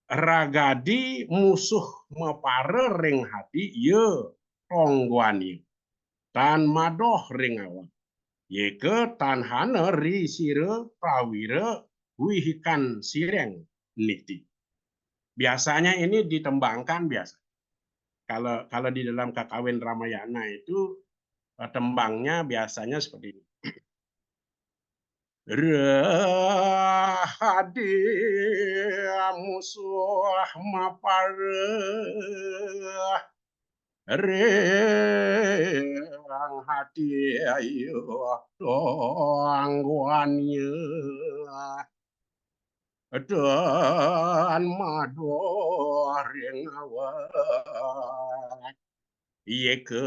ragadi musuh mepare ring hati ye ronggwani tan madoh ring awak yeke tan hane ri sire prawire wihikan sireng niti. Biasanya ini ditembangkan biasa. Kalau di dalam Kakawin Ramayana itu tembangnya biasanya seperti ini. Rahadi musuh mapare reng hati ayo tangguannya dan madu reng awak iya ke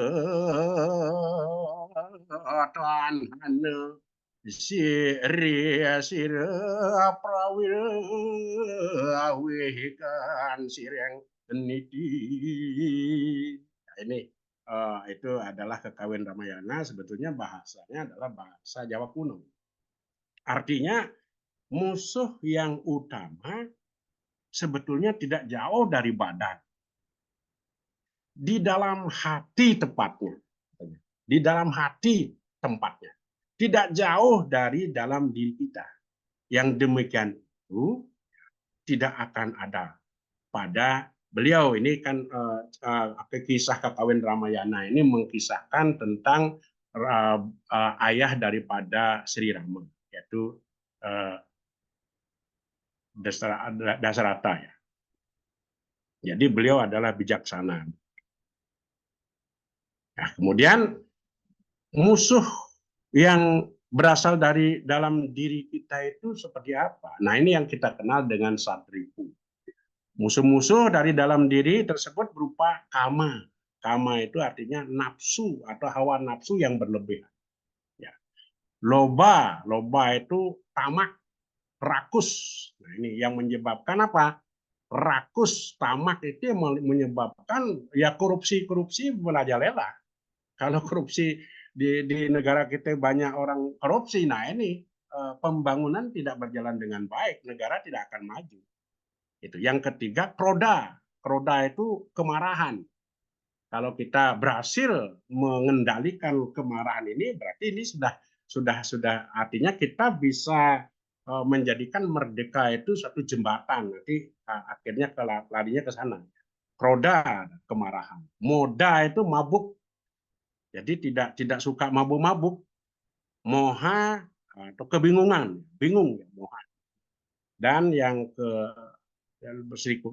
tan hane sire prawira wihikan sireng niti. Nah, ini itu adalah Kekawin Ramayana. Sebetulnya bahasanya adalah bahasa Jawa kuno. Artinya musuh yang utama sebetulnya tidak jauh dari badan, di dalam hati tepatnya, di dalam hati tempatnya, tidak jauh dari dalam diri kita. Yang demikian itu tidak akan ada pada beliau. Ini kan kisah Kakawin Ramayana ini mengkisahkan tentang ayah daripada Sri Rama, yaitu Dasarata ya. Jadi beliau adalah bijaksana. Nah, kemudian musuh yang berasal dari dalam diri kita itu seperti apa? Nah, ini yang kita kenal dengan satripu. Musuh-musuh dari dalam diri tersebut berupa kama. Kama itu artinya nafsu atau hawa nafsu yang berlebihan. Ya. Loba, loba itu tamak, rakus. Nah, ini yang menyebabkan apa? Rakus, tamak itu menyebabkan ya korupsi merajalela. Kalau korupsi di negara kita banyak orang korupsi, nah ini pembangunan tidak berjalan dengan baik, negara tidak akan maju. Itu. Yang ketiga, kroda. Kroda itu kemarahan. Kalau kita berhasil mengendalikan kemarahan ini, berarti ini sudah artinya kita bisa menjadikan merdeka itu satu jembatan. Nanti akhirnya larinya ke sana. Kroda, kemarahan. Moda itu mabuk. Jadi tidak suka mabuk-mabuk. Moha atau kebingungan, bingung ya, moha. Dan yang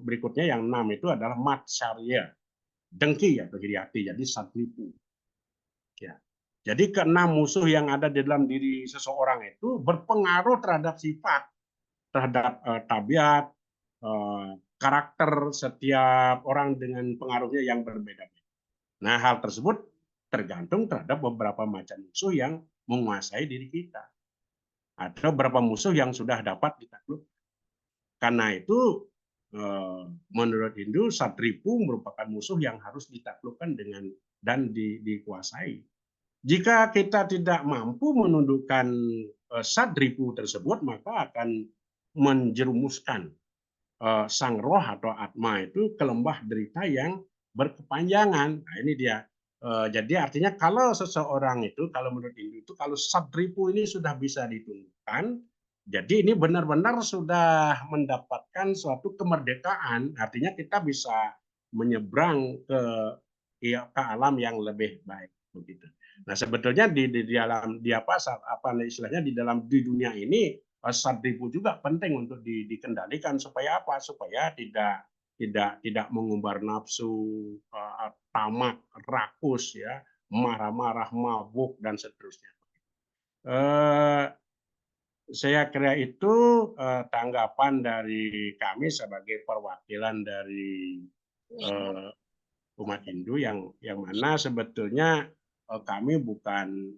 berikutnya yang 6 itu adalah matsarya, dengki atau iri hati, jadi satripu. Ya. Jadi keenam musuh yang ada di dalam diri seseorang itu berpengaruh terhadap sifat, terhadap tabiat, karakter setiap orang dengan pengaruhnya yang berbeda-beda. Nah, hal tersebut tergantung terhadap beberapa macam musuh yang menguasai diri kita. Ada beberapa musuh yang sudah dapat ditaklukkan. Karena itu menurut Hindu, satripu merupakan musuh yang harus ditaklukkan dan dikuasai. Jika kita tidak mampu menundukkan satripu tersebut, maka akan menjerumuskan sang roh atau atma itu ke lembah derita yang berkepanjangan. Nah, ini dia. Jadi artinya kalau seseorang itu, kalau menurut Hindu itu, kalau satripu ini sudah bisa ditundukkan, jadi ini benar-benar sudah mendapatkan suatu kemerdekaan. Artinya kita bisa menyeberang ke alam yang lebih baik, begitu. Nah, sebetulnya di dalam istilahnya di dunia ini satripu juga penting untuk dikendalikan supaya apa? Supaya tidak mengumbar nafsu, tamak, rakus, ya, marah-marah, mabuk dan seterusnya. Saya kira itu tanggapan dari kami sebagai perwakilan dari umat Hindu yang mana sebetulnya kami bukan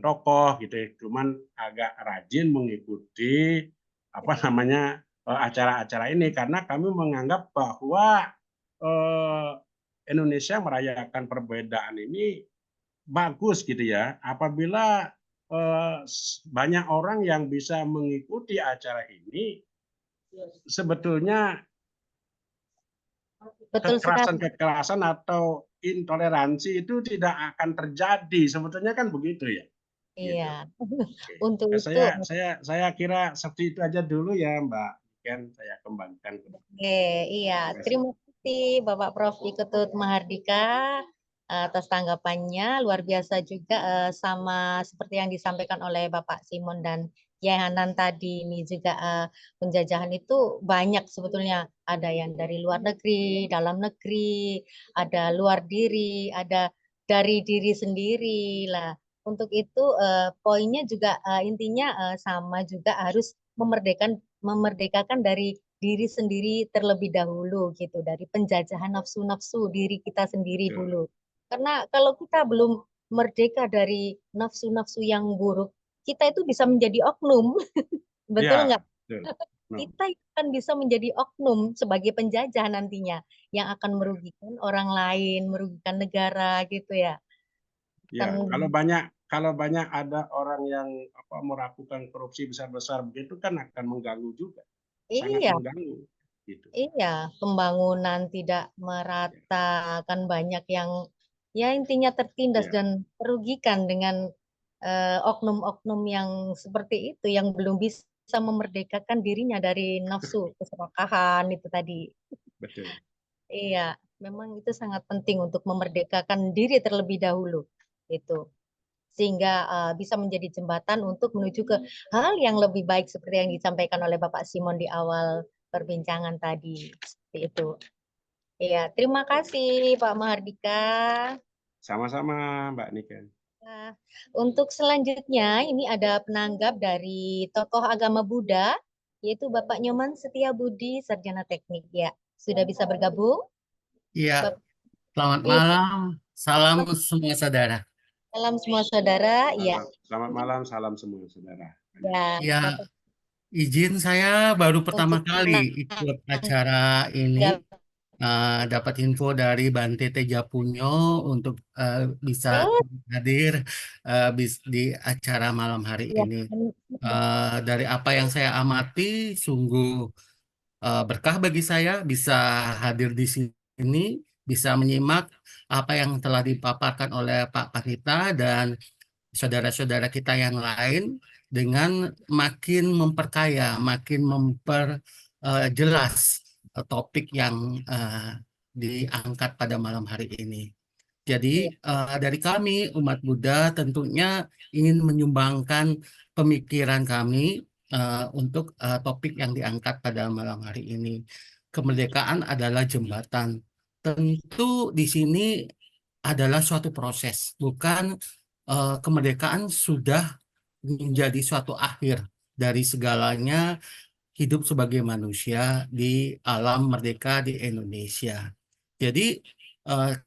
tokoh gitu, cuman agak rajin mengikuti acara-acara ini karena kami menganggap bahwa Indonesia merayakan perbedaan ini bagus gitu ya, apabila banyak orang yang bisa mengikuti acara ini, sebetulnya kekerasan atau intoleransi itu tidak akan terjadi, sebetulnya kan begitu ya. Iya. Gitu. Untuk Nah, itu saya kira seperti itu aja dulu ya, Mbak Ken, saya kembangkan. iya. Terima kasih Bapak Prof. Iketut Mahardika atas tanggapannya. Luar biasa juga sama seperti yang disampaikan oleh Bapak Simon dan Yai Hanan tadi. Ini juga penjajahan itu banyak sebetulnya. Ada yang dari luar negeri, dalam negeri, ada luar diri, ada dari diri sendiri lah. Untuk itu poinnya juga intinya sama juga harus memerdekakan dari diri sendiri terlebih dahulu gitu, dari penjajahan nafsu-nafsu diri kita sendiri dulu. Karena kalau kita belum merdeka dari nafsu-nafsu yang buruk, kita itu bisa menjadi oknum. Betul nggak? Kita akan bisa menjadi oknum sebagai penjajah nantinya yang akan merugikan orang lain, merugikan negara gitu ya. Ya, kalau banyak ada orang yang melakukan korupsi besar-besar begitu kan akan mengganggu juga. Sangat Iya. mengganggu. Gitu. Iya, pembangunan tidak merata, kan banyak yang ya intinya tertindas dan merugikan dengan oknum-oknum yang seperti itu, yang belum bisa memerdekakan dirinya dari nafsu keserakahan itu tadi. Betul. Iya, memang itu sangat penting untuk memerdekakan diri terlebih dahulu. Itu. sehingga bisa menjadi jembatan untuk menuju ke hal yang lebih baik seperti yang disampaikan oleh Bapak Simon di awal perbincangan tadi. Seperti itu. Iya, terima kasih Pak Mahardika. Sama-sama Mbak Niken. Nah, untuk selanjutnya ini ada penanggap dari tokoh agama Buddha, yaitu Bapak Nyoman Setiabudi, Sarjana Teknik. Ya, sudah bisa bergabung? Iya, Bapak, selamat iya, malam. Salam semua saudara. salam semua saudara. Ya, Selamat malam, salam semua saudara. ya, Ya, Bapak, izin saya baru pertama untuk kali ikut acara ini. menanggap. Dapat info dari Bante Tejapunyo untuk bisa Oh, hadir di acara malam hari ya. ini. Dari apa yang saya amati, sungguh berkah bagi saya bisa hadir di sini, bisa menyimak apa yang telah dipaparkan oleh Pak Panita dan saudara-saudara kita yang lain dengan makin memperkaya, makin memperjelas topik yang diangkat pada malam hari ini. Jadi dari kami umat Buddha tentunya ingin menyumbangkan pemikiran kami untuk topik yang diangkat pada malam hari ini. Kemerdekaan adalah jembatan. Tentu di sini adalah suatu proses, bukan kemerdekaan sudah menjadi suatu akhir dari segalanya hidup sebagai manusia di alam merdeka di Indonesia. Jadi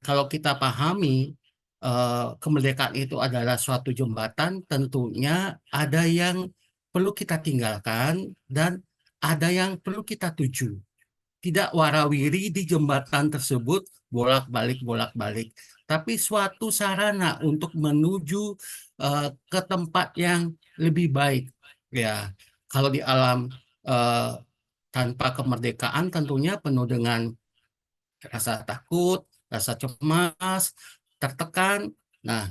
kalau kita pahami kemerdekaan itu adalah suatu jembatan, tentunya ada yang perlu kita tinggalkan dan ada yang perlu kita tuju. Tidak warawiri di jembatan tersebut bolak-balik, tapi suatu sarana untuk menuju ke tempat yang lebih baik. Ya, kalau di alam eh, tanpa kemerdekaan tentunya penuh dengan rasa takut, rasa cemas, tertekan. Nah,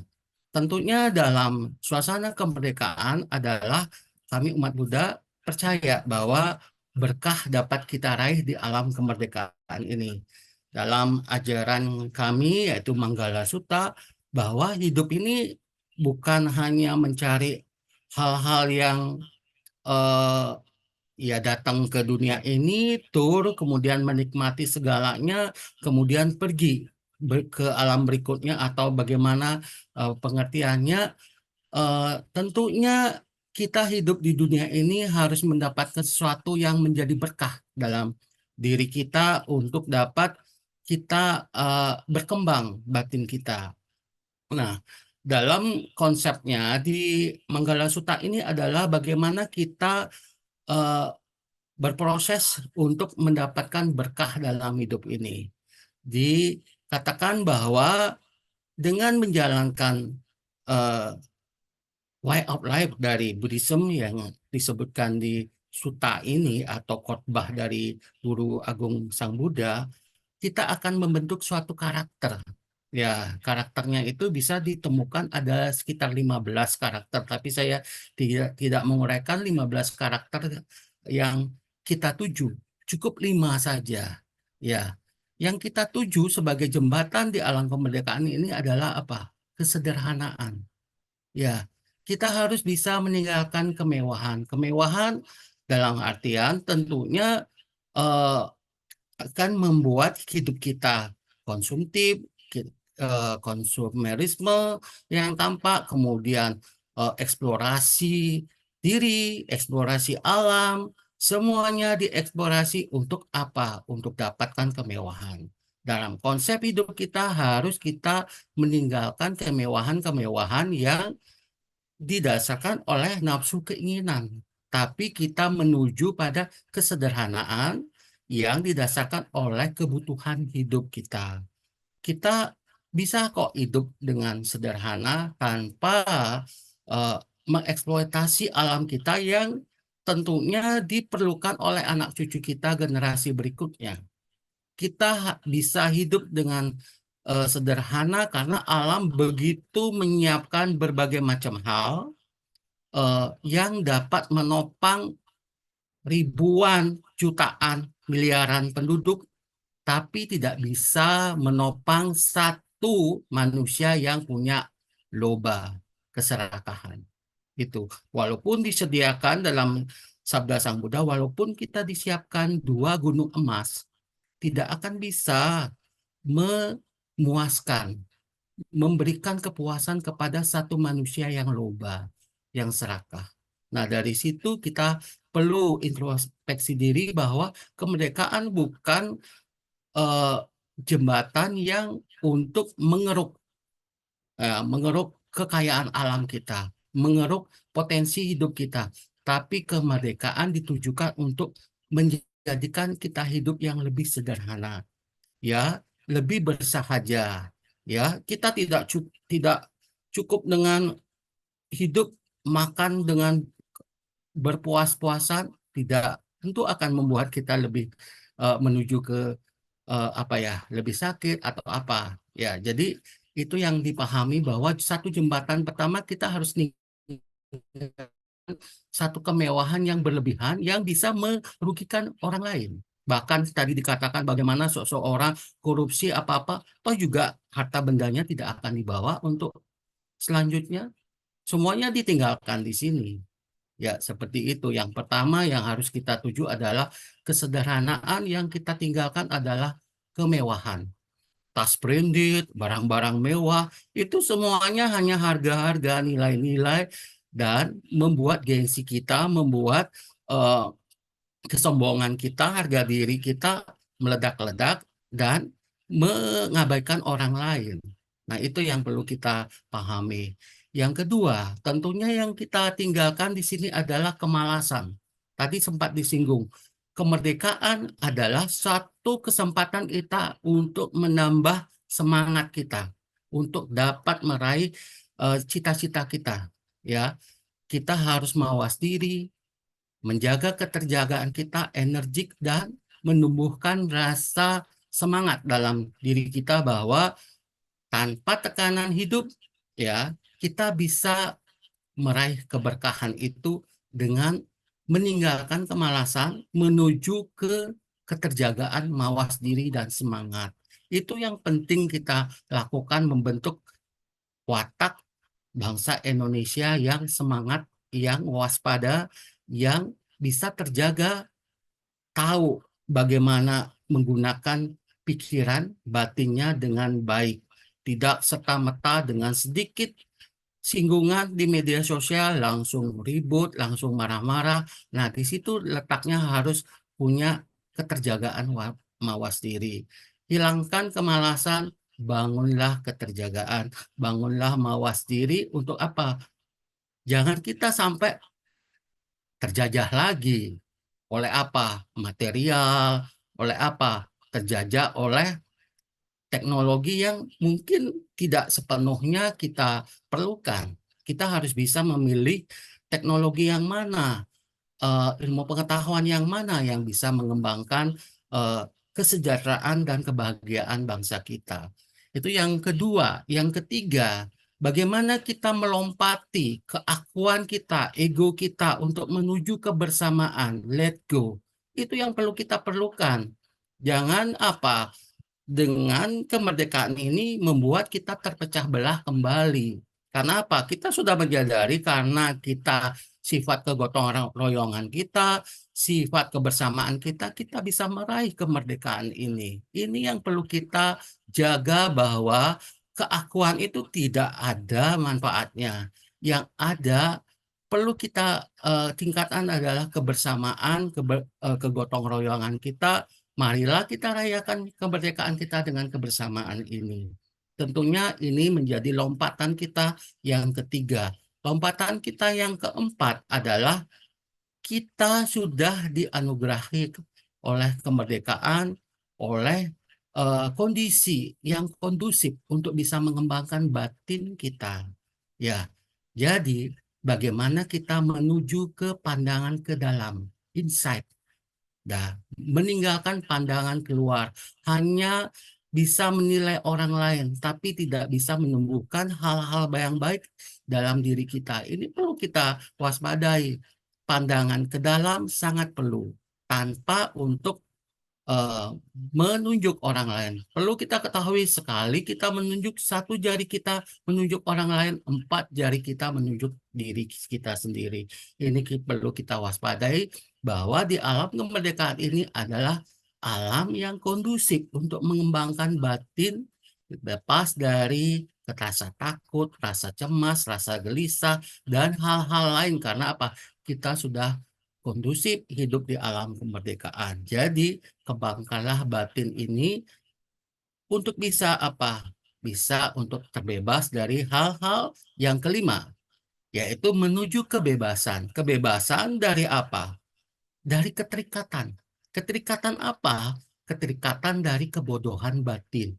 tentunya dalam suasana kemerdekaan adalah kami umat Buddha percaya bahwa berkah dapat kita raih di alam kemerdekaan ini. Dalam ajaran kami yaitu Manggala Sutta bahwa hidup ini bukan hanya mencari hal-hal yang eh, ya datang ke dunia ini, tur, kemudian menikmati segalanya, kemudian pergi ke alam berikutnya atau bagaimana pengertiannya. Tentunya kita hidup di dunia ini harus mendapatkan sesuatu yang menjadi berkah dalam diri kita untuk dapat kita berkembang batin kita. Nah, dalam konsepnya di Manggala Sutta ini adalah bagaimana kita eh, berproses untuk mendapatkan berkah dalam hidup ini. Dikatakan bahwa dengan menjalankan eh, way of life dari Buddhism yang disebutkan di Sutta ini atau khotbah dari Guru Agung Sang Buddha, kita akan membentuk suatu karakter. Ya, karakternya itu bisa ditemukan ada sekitar 15 karakter, tapi saya tidak menguraikan 15 karakter yang kita tuju. Cukup 5 saja. Ya. Yang kita tuju sebagai jembatan di alam kemerdekaan ini adalah apa? Kesederhanaan. Ya, kita harus bisa meninggalkan kemewahan. Kemewahan dalam artian tentunya eh, akan membuat hidup kita konsumtif, konsumerisme yang tampak, kemudian eksplorasi diri, eksplorasi alam, semuanya dieksplorasi untuk apa? Untuk dapatkan kemewahan. Dalam konsep hidup kita harus kita meninggalkan kemewahan-kemewahan yang didasarkan oleh nafsu keinginan, tapi kita menuju pada kesederhanaan yang didasarkan oleh kebutuhan hidup kita. Kita bisa kok hidup dengan sederhana tanpa mengeksploitasi alam kita yang tentunya diperlukan oleh anak cucu kita generasi berikutnya. Kita bisa hidup dengan sederhana karena alam begitu menyiapkan berbagai macam hal yang dapat menopang ribuan, jutaan, miliaran penduduk, tapi tidak bisa menopang satu manusia yang punya loba. keserakahan. Itu walaupun disediakan dalam Sabda Sang Buddha, walaupun kita disiapkan 2 gunung emas, tidak akan bisa memuaskan, memberikan kepuasan kepada satu manusia yang loba, yang serakah. Nah, dari situ kita perlu introspeksi diri bahwa kemerdekaan bukan jembatan yang untuk mengeruk kekayaan alam kita, mengeruk potensi hidup kita, tapi kemerdekaan ditujukan untuk menjadikan kita hidup yang lebih sederhana, ya, lebih bersahaja, ya. Kita tidak cukup dengan hidup makan dengan berpuas-puasan, tidak, tentu akan membuat kita lebih menuju ke lebih sakit atau apa, ya. Jadi itu yang dipahami bahwa satu jembatan pertama kita harus meninggalkan satu kemewahan yang berlebihan yang bisa merugikan orang lain. Bahkan tadi dikatakan bagaimana seseorang korupsi apa-apa, toh juga harta bendanya tidak akan dibawa untuk selanjutnya. Semuanya ditinggalkan di sini. Ya, seperti itu. Yang pertama yang harus kita tuju adalah kesederhanaan, yang kita tinggalkan adalah kemewahan. Tas branded, barang-barang mewah, itu semuanya hanya harga-harga, nilai-nilai, dan membuat gengsi kita, membuat kesombongan kita, harga diri kita meledak-ledak, dan mengabaikan orang lain. Nah, itu yang perlu kita pahami. Yang kedua, tentunya yang kita tinggalkan di sini adalah kemalasan. Tadi sempat disinggung, kemerdekaan adalah satu kesempatan kita untuk menambah semangat kita, untuk dapat meraih cita-cita kita. Ya, kita harus mawas diri, menjaga keterjagaan kita, energik, dan menumbuhkan rasa semangat dalam diri kita bahwa tanpa tekanan hidup, ya, kita bisa meraih keberkahan itu dengan meninggalkan kemalasan menuju ke keterjagaan, mawas diri, dan semangat. Itu yang penting kita lakukan, membentuk watak bangsa Indonesia yang semangat, yang waspada, yang bisa terjaga, tahu bagaimana menggunakan pikiran batinnya dengan baik. Tidak serta-merta dengan sedikit singgungan di media sosial langsung ribut, langsung marah-marah. Nah, di situ letaknya harus punya keterjagaan mawas diri. Hilangkan kemalasan, bangunlah keterjagaan, bangunlah mawas diri. Untuk apa? Jangan kita sampai terjajah lagi. Oleh apa? Material. Oleh apa? Terjajah oleh teknologi yang mungkin tidak sepenuhnya kita perlukan. Kita harus bisa memilih teknologi yang mana, ilmu pengetahuan yang mana yang bisa mengembangkan kesejahteraan dan kebahagiaan bangsa kita. Itu yang kedua. Yang ketiga, bagaimana kita melompati keakuan kita, ego kita untuk menuju kebersamaan, let go. Itu yang perlu kita perlukan. Jangan dengan kemerdekaan ini membuat kita terpecah belah kembali. Karena apa? Kita sudah menyadari karena kita sifat kegotong royongan kita, sifat kebersamaan kita, kita bisa meraih kemerdekaan ini. Ini yang perlu kita jaga, bahwa keakuan itu tidak ada manfaatnya. Yang ada perlu kita tingkatkan adalah kebersamaan, kegotong royongan kita. Marilah kita rayakan kemerdekaan kita dengan kebersamaan ini. Tentunya ini menjadi lompatan kita yang ketiga. Lompatan kita yang keempat adalah kita sudah dianugerahi oleh kemerdekaan, oleh kondisi yang kondusif untuk bisa mengembangkan batin kita. Ya, jadi bagaimana kita menuju ke pandangan ke dalam, insight. Meninggalkan pandangan keluar, hanya bisa menilai orang lain, tapi tidak bisa menumbuhkan hal-hal yang baik dalam diri kita. Ini perlu kita waspadai. Pandangan ke dalam sangat perlu, tanpa untuk eh, menunjuk orang lain. Perlu kita ketahui, sekali kita menunjuk satu jari kita menunjuk orang lain, 4 jari kita menunjuk diri kita sendiri. Ini perlu kita waspadai bahwa di alam kemerdekaan ini adalah alam yang kondusif untuk mengembangkan batin, lepas dari rasa takut, rasa cemas, rasa gelisah, dan hal-hal lain. Karena apa? Kita sudah kondusif hidup di alam kemerdekaan. Jadi kembangkanlah batin ini untuk bisa apa? Bisa untuk terbebas dari hal-hal yang kelima, yaitu menuju kebebasan. Kebebasan dari apa? Dari keterikatan. Keterikatan apa? Keterikatan dari kebodohan batin.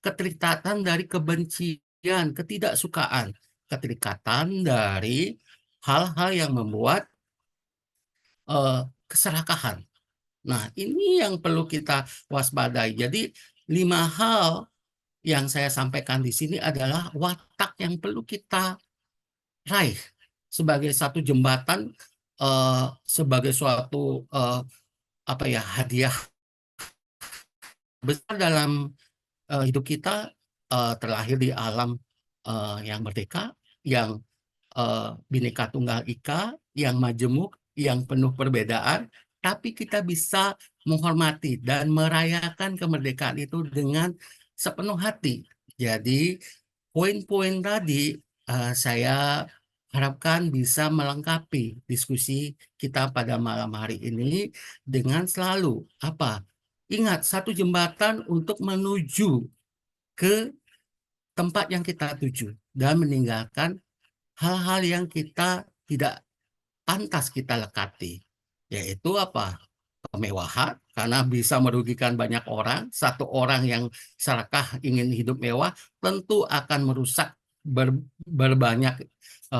Keterikatan dari kebencian, ketidaksukaan. Keterikatan dari hal-hal yang membuat keserakahan. Nah, ini yang perlu kita waspadai. Jadi, 5 hal yang saya sampaikan di sini adalah watak yang perlu kita raih sebagai satu jembatan, sebagai suatu hadiah besar dalam hidup kita, terlahir di alam yang merdeka, yang Bhinneka Tunggal Ika, yang majemuk, yang penuh perbedaan, tapi kita bisa menghormati dan merayakan kemerdekaan itu dengan sepenuh hati. Jadi poin-poin tadi saya harapkan bisa melengkapi diskusi kita pada malam hari ini dengan selalu apa? Ingat, satu jembatan untuk menuju ke tempat yang kita tuju dan meninggalkan hal-hal yang kita tidak pantas kita lekati, yaitu apa? Kemewahan, karena bisa merugikan banyak orang. Satu orang yang serakah ingin hidup mewah tentu akan merusak berbanyak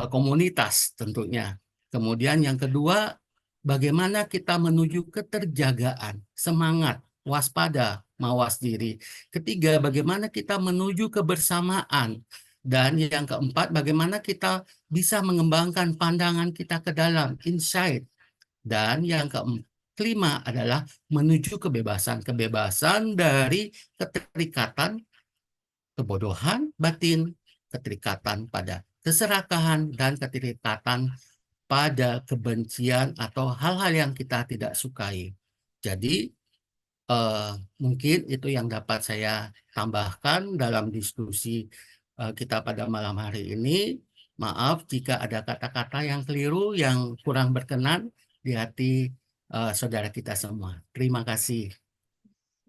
komunitas tentunya. Kemudian yang kedua, bagaimana kita menuju keterjagaan, semangat, waspada, mawas diri. Ketiga, bagaimana kita menuju kebersamaan. Dan yang keempat, bagaimana kita bisa mengembangkan pandangan kita ke dalam, insight. Dan yang kelima adalah menuju kebebasan. Kebebasan dari keterikatan, kebodohan batin, keterikatan pada keserakahan, dan keterikatan pada kebencian atau hal-hal yang kita tidak sukai. Jadi, mungkin itu yang dapat saya tambahkan dalam diskusi kita pada malam hari ini. Maaf jika ada kata-kata yang keliru, yang kurang berkenan di hati saudara kita semua. Terima kasih.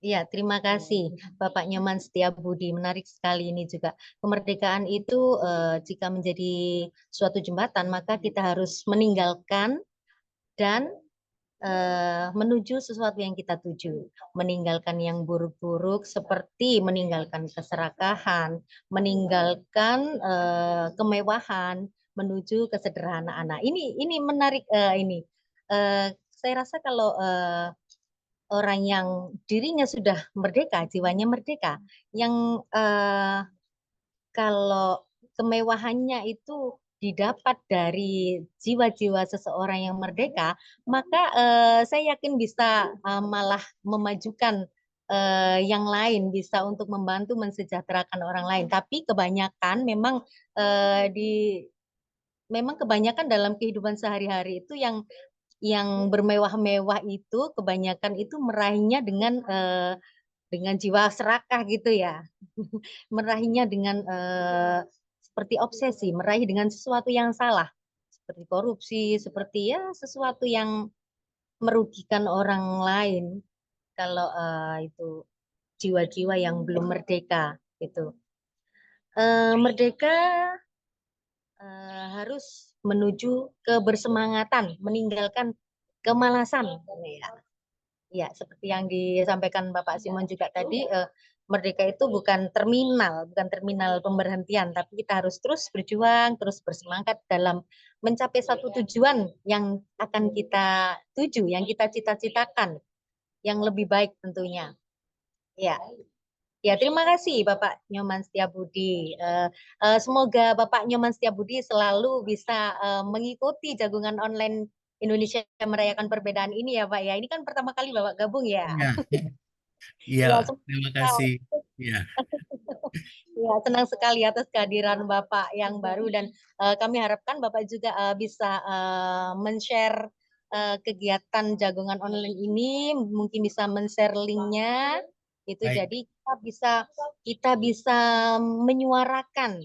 Ya, terima kasih Bapak Nyoman Setiabudi. Menarik sekali ini juga. Kemerdekaan itu jika menjadi suatu jembatan, maka kita harus meninggalkan dan menuju sesuatu yang kita tuju. Meninggalkan yang buruk-buruk seperti meninggalkan keserakahan, meninggalkan kemewahan, menuju kesederhanaan. Nah, ini menarik ini. Saya rasa kalau orang yang dirinya sudah merdeka, jiwanya merdeka, yang kalau kemewahannya itu didapat dari jiwa-jiwa seseorang yang merdeka, maka saya yakin bisa malah memajukan yang lain, bisa untuk membantu mensejahterakan orang lain. Tapi kebanyakan memang memang kebanyakan dalam kehidupan sehari-hari itu yang bermewah-mewah itu kebanyakan itu meraihnya dengan jiwa serakah gitu ya. Meraihnya dengan seperti obsesi, meraih dengan sesuatu yang salah, seperti korupsi, seperti ya sesuatu yang merugikan orang lain. Kalau itu jiwa-jiwa yang belum merdeka itu. Merdeka harus menuju kebersemangatan, meninggalkan kemalasan. Ya, seperti yang disampaikan Bapak Simon juga tadi, merdeka itu bukan terminal pemberhentian, tapi kita harus terus berjuang, terus bersemangat dalam mencapai satu tujuan yang akan kita tuju, yang kita cita-citakan, yang lebih baik tentunya. Ya. Ya, terima kasih Bapak Nyoman Setiabudi. Semoga Bapak Nyoman Setiabudi selalu bisa mengikuti jagungan online Indonesia merayakan perbedaan ini ya Pak ya. Ini kan pertama kali Bapak gabung ya. Ya, iya, Ya, terima kasih. Ya, ya, senang sekali atas kehadiran Bapak yang baru dan kami harapkan Bapak juga bisa men-share kegiatan jagongan online ini, mungkin bisa men-share linknya, itu baik. jadi kita bisa menyuarakan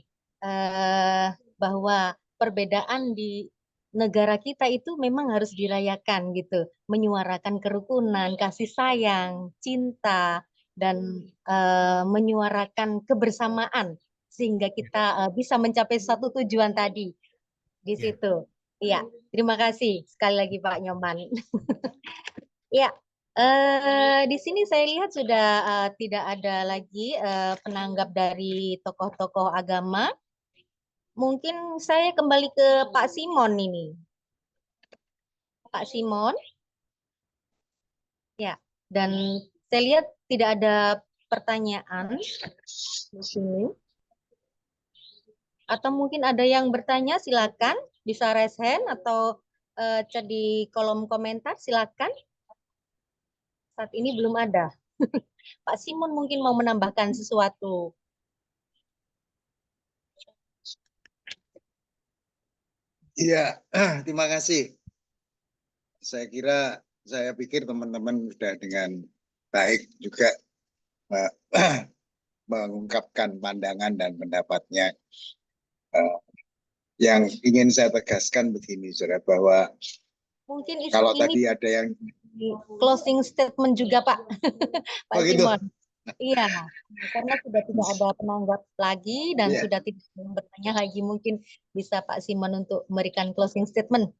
bahwa perbedaan di negara kita itu memang harus dirayakan gitu, menyuarakan kerukunan, kasih sayang, cinta, dan menyuarakan kebersamaan sehingga kita bisa mencapai satu tujuan tadi di Ya. situ. Iya, terima kasih sekali lagi Pak Nyoman. Ya, di sini saya lihat sudah tidak ada lagi penanggap dari tokoh-tokoh agama. Mungkin saya kembali ke Pak Simon ini. Pak Simon, ya, dan saya lihat tidak ada pertanyaan di sini. Atau mungkin ada yang bertanya, silakan bisa raise hand atau chat di kolom komentar, silakan. Saat ini belum ada. Pak Simon mungkin mau menambahkan sesuatu. Iya, terima kasih. Saya pikir teman-teman sudah dengan baik juga mengungkapkan pandangan dan pendapatnya. Yang ingin saya tegaskan begini, saudara, bahwa Mungkin kalau ini tadi ada yang closing statement juga Pak, Pak begitu, Simon. Iya, karena sudah tidak ada penanggap lagi dan ya, sudah tidak ada yang bertanya lagi, mungkin bisa Pak Simon untuk memberikan closing statement.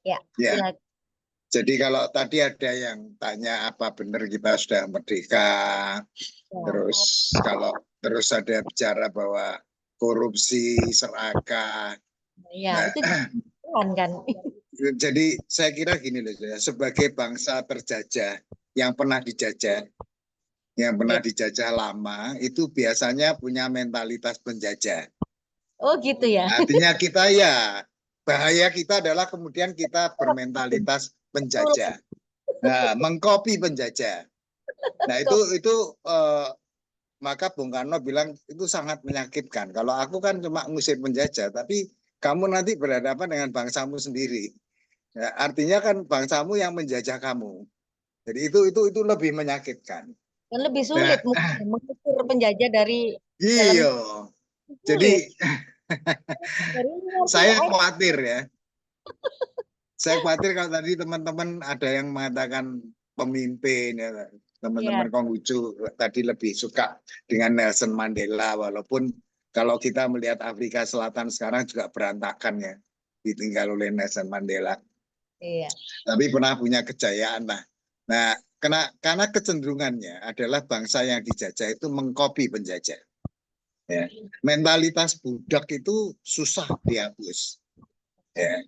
Ya, ya. silakan. Jadi kalau tadi ada yang tanya apa benar kita sudah merdeka, terus kalau terus ada bicara bahwa korupsi, serakah. Ya, Nah, itu kan. jadi saya kira gini loh, sebagai bangsa terjajah yang pernah dijajah, lama, itu biasanya punya mentalitas penjajah. Oh gitu ya. Artinya kita ya, bahaya kita adalah kemudian kita bermentalitas penjajah. Nah, mengcopy penjajah. Nah, itu maka Bung Karno bilang itu sangat menyakitkan. Kalau aku kan cuma ngusir penjajah, tapi kamu nanti berhadapan dengan bangsamu sendiri. Ya, artinya kan bangsamu yang menjajah kamu. Jadi itu lebih menyakitkan. Dan lebih Nah, sulit mungkin mengusir penjajah dari dalam iya. Jadi sulit. Dari saya khawatir ya. Saya khawatir kalau tadi teman-teman ada yang mengatakan pemimpin ya, teman-teman Konghucu tadi lebih suka dengan Nelson Mandela, walaupun kalau kita melihat Afrika Selatan sekarang juga berantakan ya, ditinggal oleh Nelson Mandela. Iya. Tapi pernah punya kejayaan lah. Nah, karena kecenderungannya adalah bangsa yang dijajah itu mengkopi penjajah. Ya. Mentalitas budak itu susah dihapus. Ya.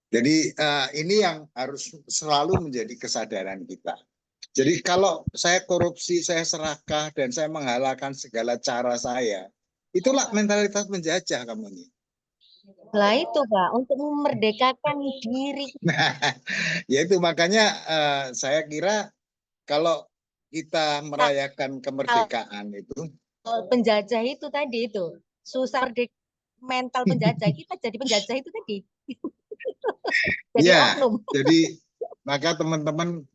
Jadi ini yang harus selalu menjadi kesadaran kita. Jadi kalau saya korupsi, saya serakah, dan saya menghalalkan segala cara saya, itulah mentalitas menjajah kamu ini. Lah itu Pak, untuk memerdekakan diri. Nah, ya itu makanya saya kira kalau kita merayakan kemerdekaan itu, Penjajah itu tadi itu susah mental penjajah, kita jadi penjajah itu tadi. Jadi ya, oknum. jadi maka teman-teman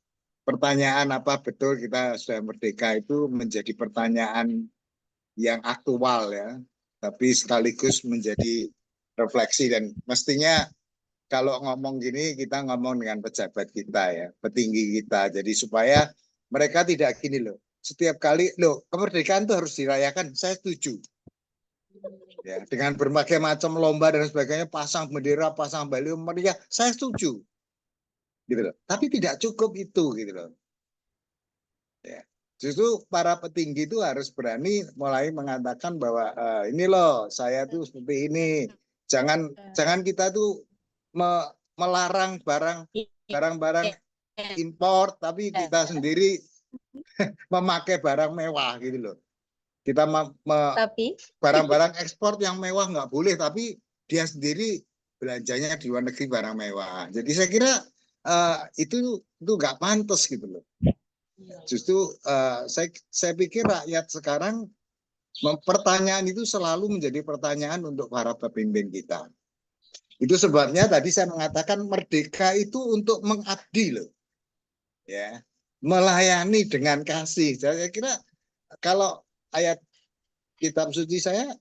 pertanyaan apa betul kita sudah merdeka itu menjadi pertanyaan yang aktual ya, tapi sekaligus menjadi refleksi dan mestinya kalau ngomong gini kita ngomong dengan pejabat kita ya, petinggi kita, jadi supaya mereka tidak gini loh, setiap kali loh kemerdekaan itu harus dirayakan, saya setuju. Ya, dengan berbagai macam lomba dan sebagainya, pasang bendera, pasang baliho meriah, saya setuju. Gitu loh. Tapi tidak cukup itu gitu loh. Ya. Justru para petinggi itu harus berani mulai mengatakan bahwa ini loh saya tuh seperti ini. Jangan kita tuh melarang barang-barang impor tapi kita sendiri memakai barang mewah gitu loh. Kita Tapi barang-barang ekspor yang mewah nggak boleh, tapi dia sendiri belanjanya di luar negeri barang mewah. Jadi saya kira itu nggak pantas gitu loh. Justru saya pikir rakyat sekarang pertanyaan itu selalu menjadi pertanyaan untuk para pemimpin kita. Itu sebabnya tadi saya mengatakan merdeka itu untuk mengabdi loh. Ya, melayani dengan kasih. Saya kira kalau ayat kitab suci saya,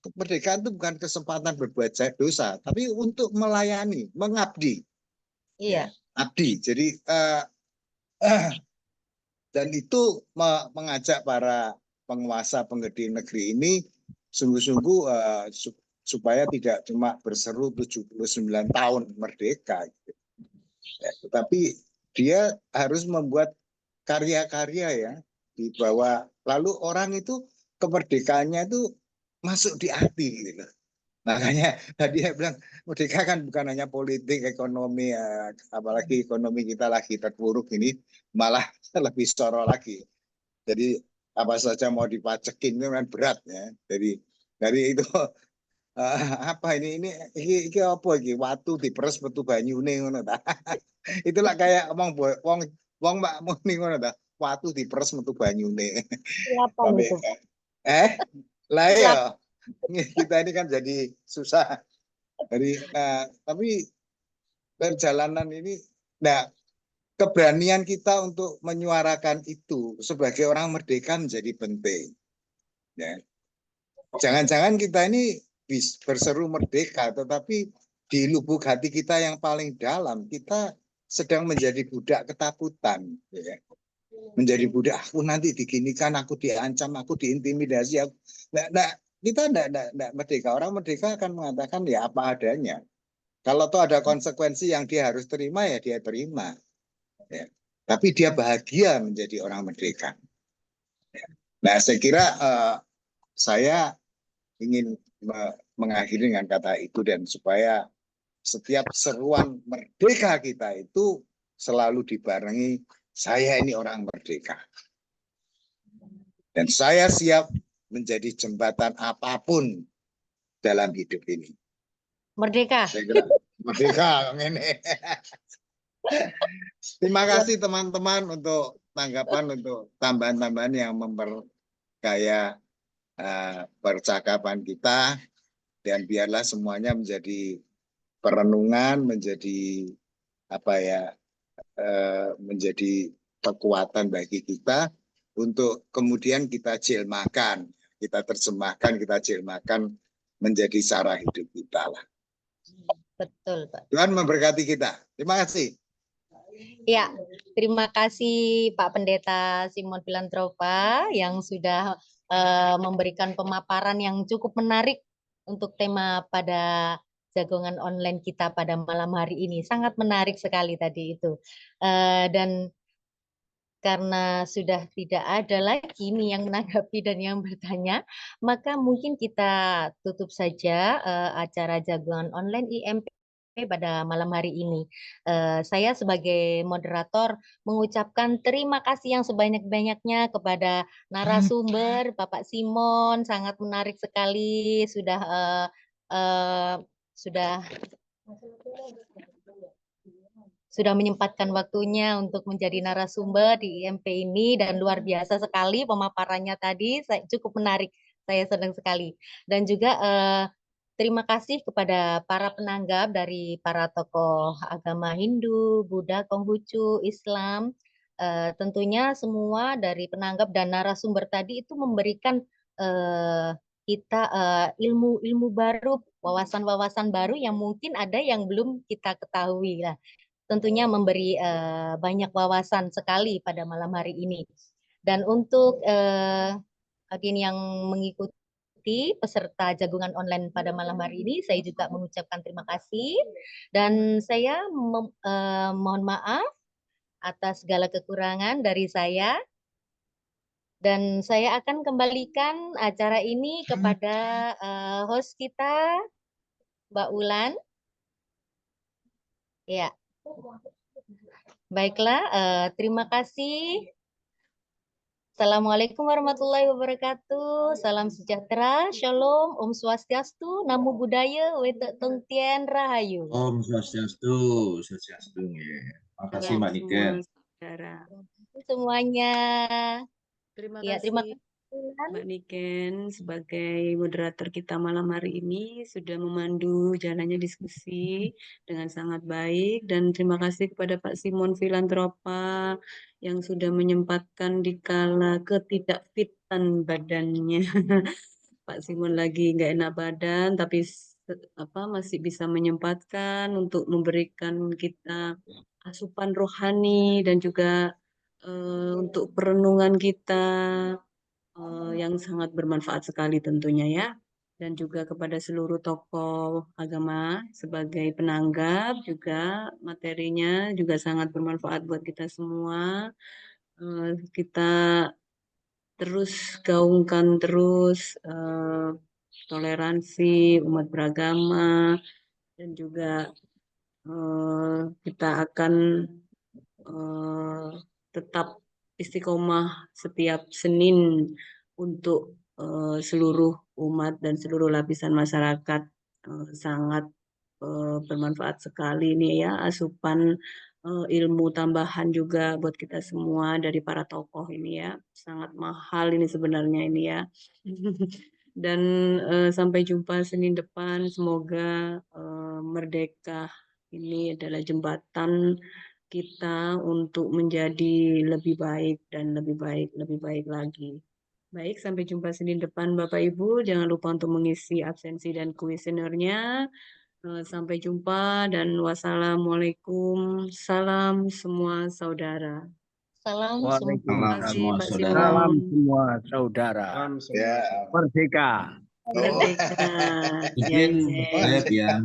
kemerdekaan itu bukan kesempatan berbuat dosa, tapi untuk melayani, mengabdi. Iya. Abdi. Jadi dan itu mengajak para penguasa penggede negeri ini sungguh-sungguh supaya tidak cuma berseru 79 tahun merdeka, gitu. Ya, tetapi dia harus membuat karya-karya ya di bawah, lalu orang itu kemerdekaannya itu masuk di hati gitu. Makanya tadi saya bilang merdeka kan bukan hanya politik, ekonomi, ya, apalagi ekonomi kita lagi terpuruk ini, malah lebih soro lagi. Jadi apa saja mau dipacekin itu kan berat ya. Jadi dari itu apa ini apa iki watu diperes metu banyune ngono ta. Itulah kayak wong mbak muni ngono ta. Watu diperes metu banyune. Siapa Tapi itu? lah ya Siapa? kita ini kan jadi susah. Jadi tapi perjalanan ini, nah keberanian kita untuk menyuarakan itu sebagai orang merdeka menjadi penting. Ya. Jangan-jangan kita ini berseru merdeka, tetapi di lubuk hati kita yang paling dalam kita sedang menjadi budak ketakutan. Ya. Menjadi budak, aku nanti diginikan, aku diancam, aku diintimidasi. Kita tidak merdeka. Orang merdeka akan mengatakan ya apa adanya. Kalau toh ada konsekuensi yang dia harus terima, ya dia terima. Ya. Tapi dia bahagia menjadi orang merdeka. Ya. Nah, saya kira saya ingin mengakhiri dengan kata itu, dan supaya setiap seruan merdeka kita itu selalu dibarengi saya ini orang merdeka. Dan saya siap menjadi jembatan apapun dalam hidup ini. Merdeka. Saya kira merdeka ini. Terima kasih teman-teman untuk tanggapan, untuk tambahan-tambahan yang memperkaya percakapan kita, dan biarlah semuanya menjadi perenungan, menjadi apa ya, menjadi kekuatan bagi kita untuk kemudian kita jelmakan, kita terjemahkan, kita jelmakan menjadi cara hidup kita lah. Betul, Pak. Tuhan memberkati kita. Terima kasih. Ya, terima kasih Pak Pendeta Simon Filantropa yang sudah memberikan pemaparan yang cukup menarik untuk tema pada jagongan online kita pada malam hari ini. Sangat menarik sekali tadi itu. Dan karena sudah tidak ada lagi nih yang menanggapi dan yang bertanya, maka mungkin kita tutup saja acara jagongan online IMP pada malam hari ini. Saya sebagai moderator mengucapkan terima kasih yang sebanyak-banyaknya kepada narasumber Bapak Simon, sangat menarik sekali sudah menyempatkan waktunya untuk menjadi narasumber di IMP ini, dan luar biasa sekali pemaparannya tadi, cukup menarik, saya senang sekali. Dan juga terima kasih kepada para penanggap dari para tokoh agama Hindu, Buddha, Konghucu, Islam. Tentunya semua dari penanggap dan narasumber tadi itu memberikan kita ilmu-ilmu baru, wawasan-wawasan baru yang mungkin ada yang belum kita ketahui lah. Tentunya memberi banyak wawasan sekali pada malam hari ini. Dan untuk hadirin yang mengikuti peserta jagungan online pada malam hari ini, saya juga mengucapkan terima kasih. Dan saya mohon maaf atas segala kekurangan dari saya. Dan saya akan kembalikan acara ini kepada host kita, Mbak Ulan. Ya. Baiklah, terima kasih. Assalamualaikum warahmatullahi wabarakatuh. Salam sejahtera, shalom, Om Swastiastu, Namo Buddhaya, Wete Tong Tien Rahayu. Om Swastiastu, Swastiastu nggih. Makasih Mbak Niken. Saudara. Semuanya. Terima Ya, kasih terima kasih. Mbak Niken sebagai moderator kita malam hari ini sudah memandu jalannya diskusi dengan sangat baik, dan terima kasih kepada Pak Simon Filantropa yang sudah menyempatkan di kala ketidakfitan badannya. Pak Simon lagi nggak enak badan tapi masih bisa menyempatkan untuk memberikan kita asupan rohani dan juga untuk perenungan kita yang sangat bermanfaat sekali tentunya ya. Dan juga kepada seluruh tokoh agama sebagai penanggap juga materinya juga sangat bermanfaat buat kita semua. Kita terus gaungkan terus toleransi umat beragama, dan juga kita akan tetap istiqomah setiap Senin untuk seluruh umat dan seluruh lapisan masyarakat. Sangat bermanfaat sekali ini ya, asupan ilmu tambahan juga buat kita semua dari para tokoh ini ya. Sangat mahal ini sebenarnya ini ya. Dan sampai jumpa Senin depan. Semoga Merdeka ini adalah jembatan kita untuk menjadi lebih baik dan lebih baik lagi. Baik, sampai jumpa Senin depan Bapak Ibu. Jangan lupa untuk mengisi absensi dan kuesionernya. Sampai jumpa dan wassalamualaikum. Salam semua saudara. Salam Salam semua. Terima kasih semua Pak saudara. Simon. Salam semua saudara. Salam semua. Ya. Merdeka. Merdeka. Izin Ya, saya biar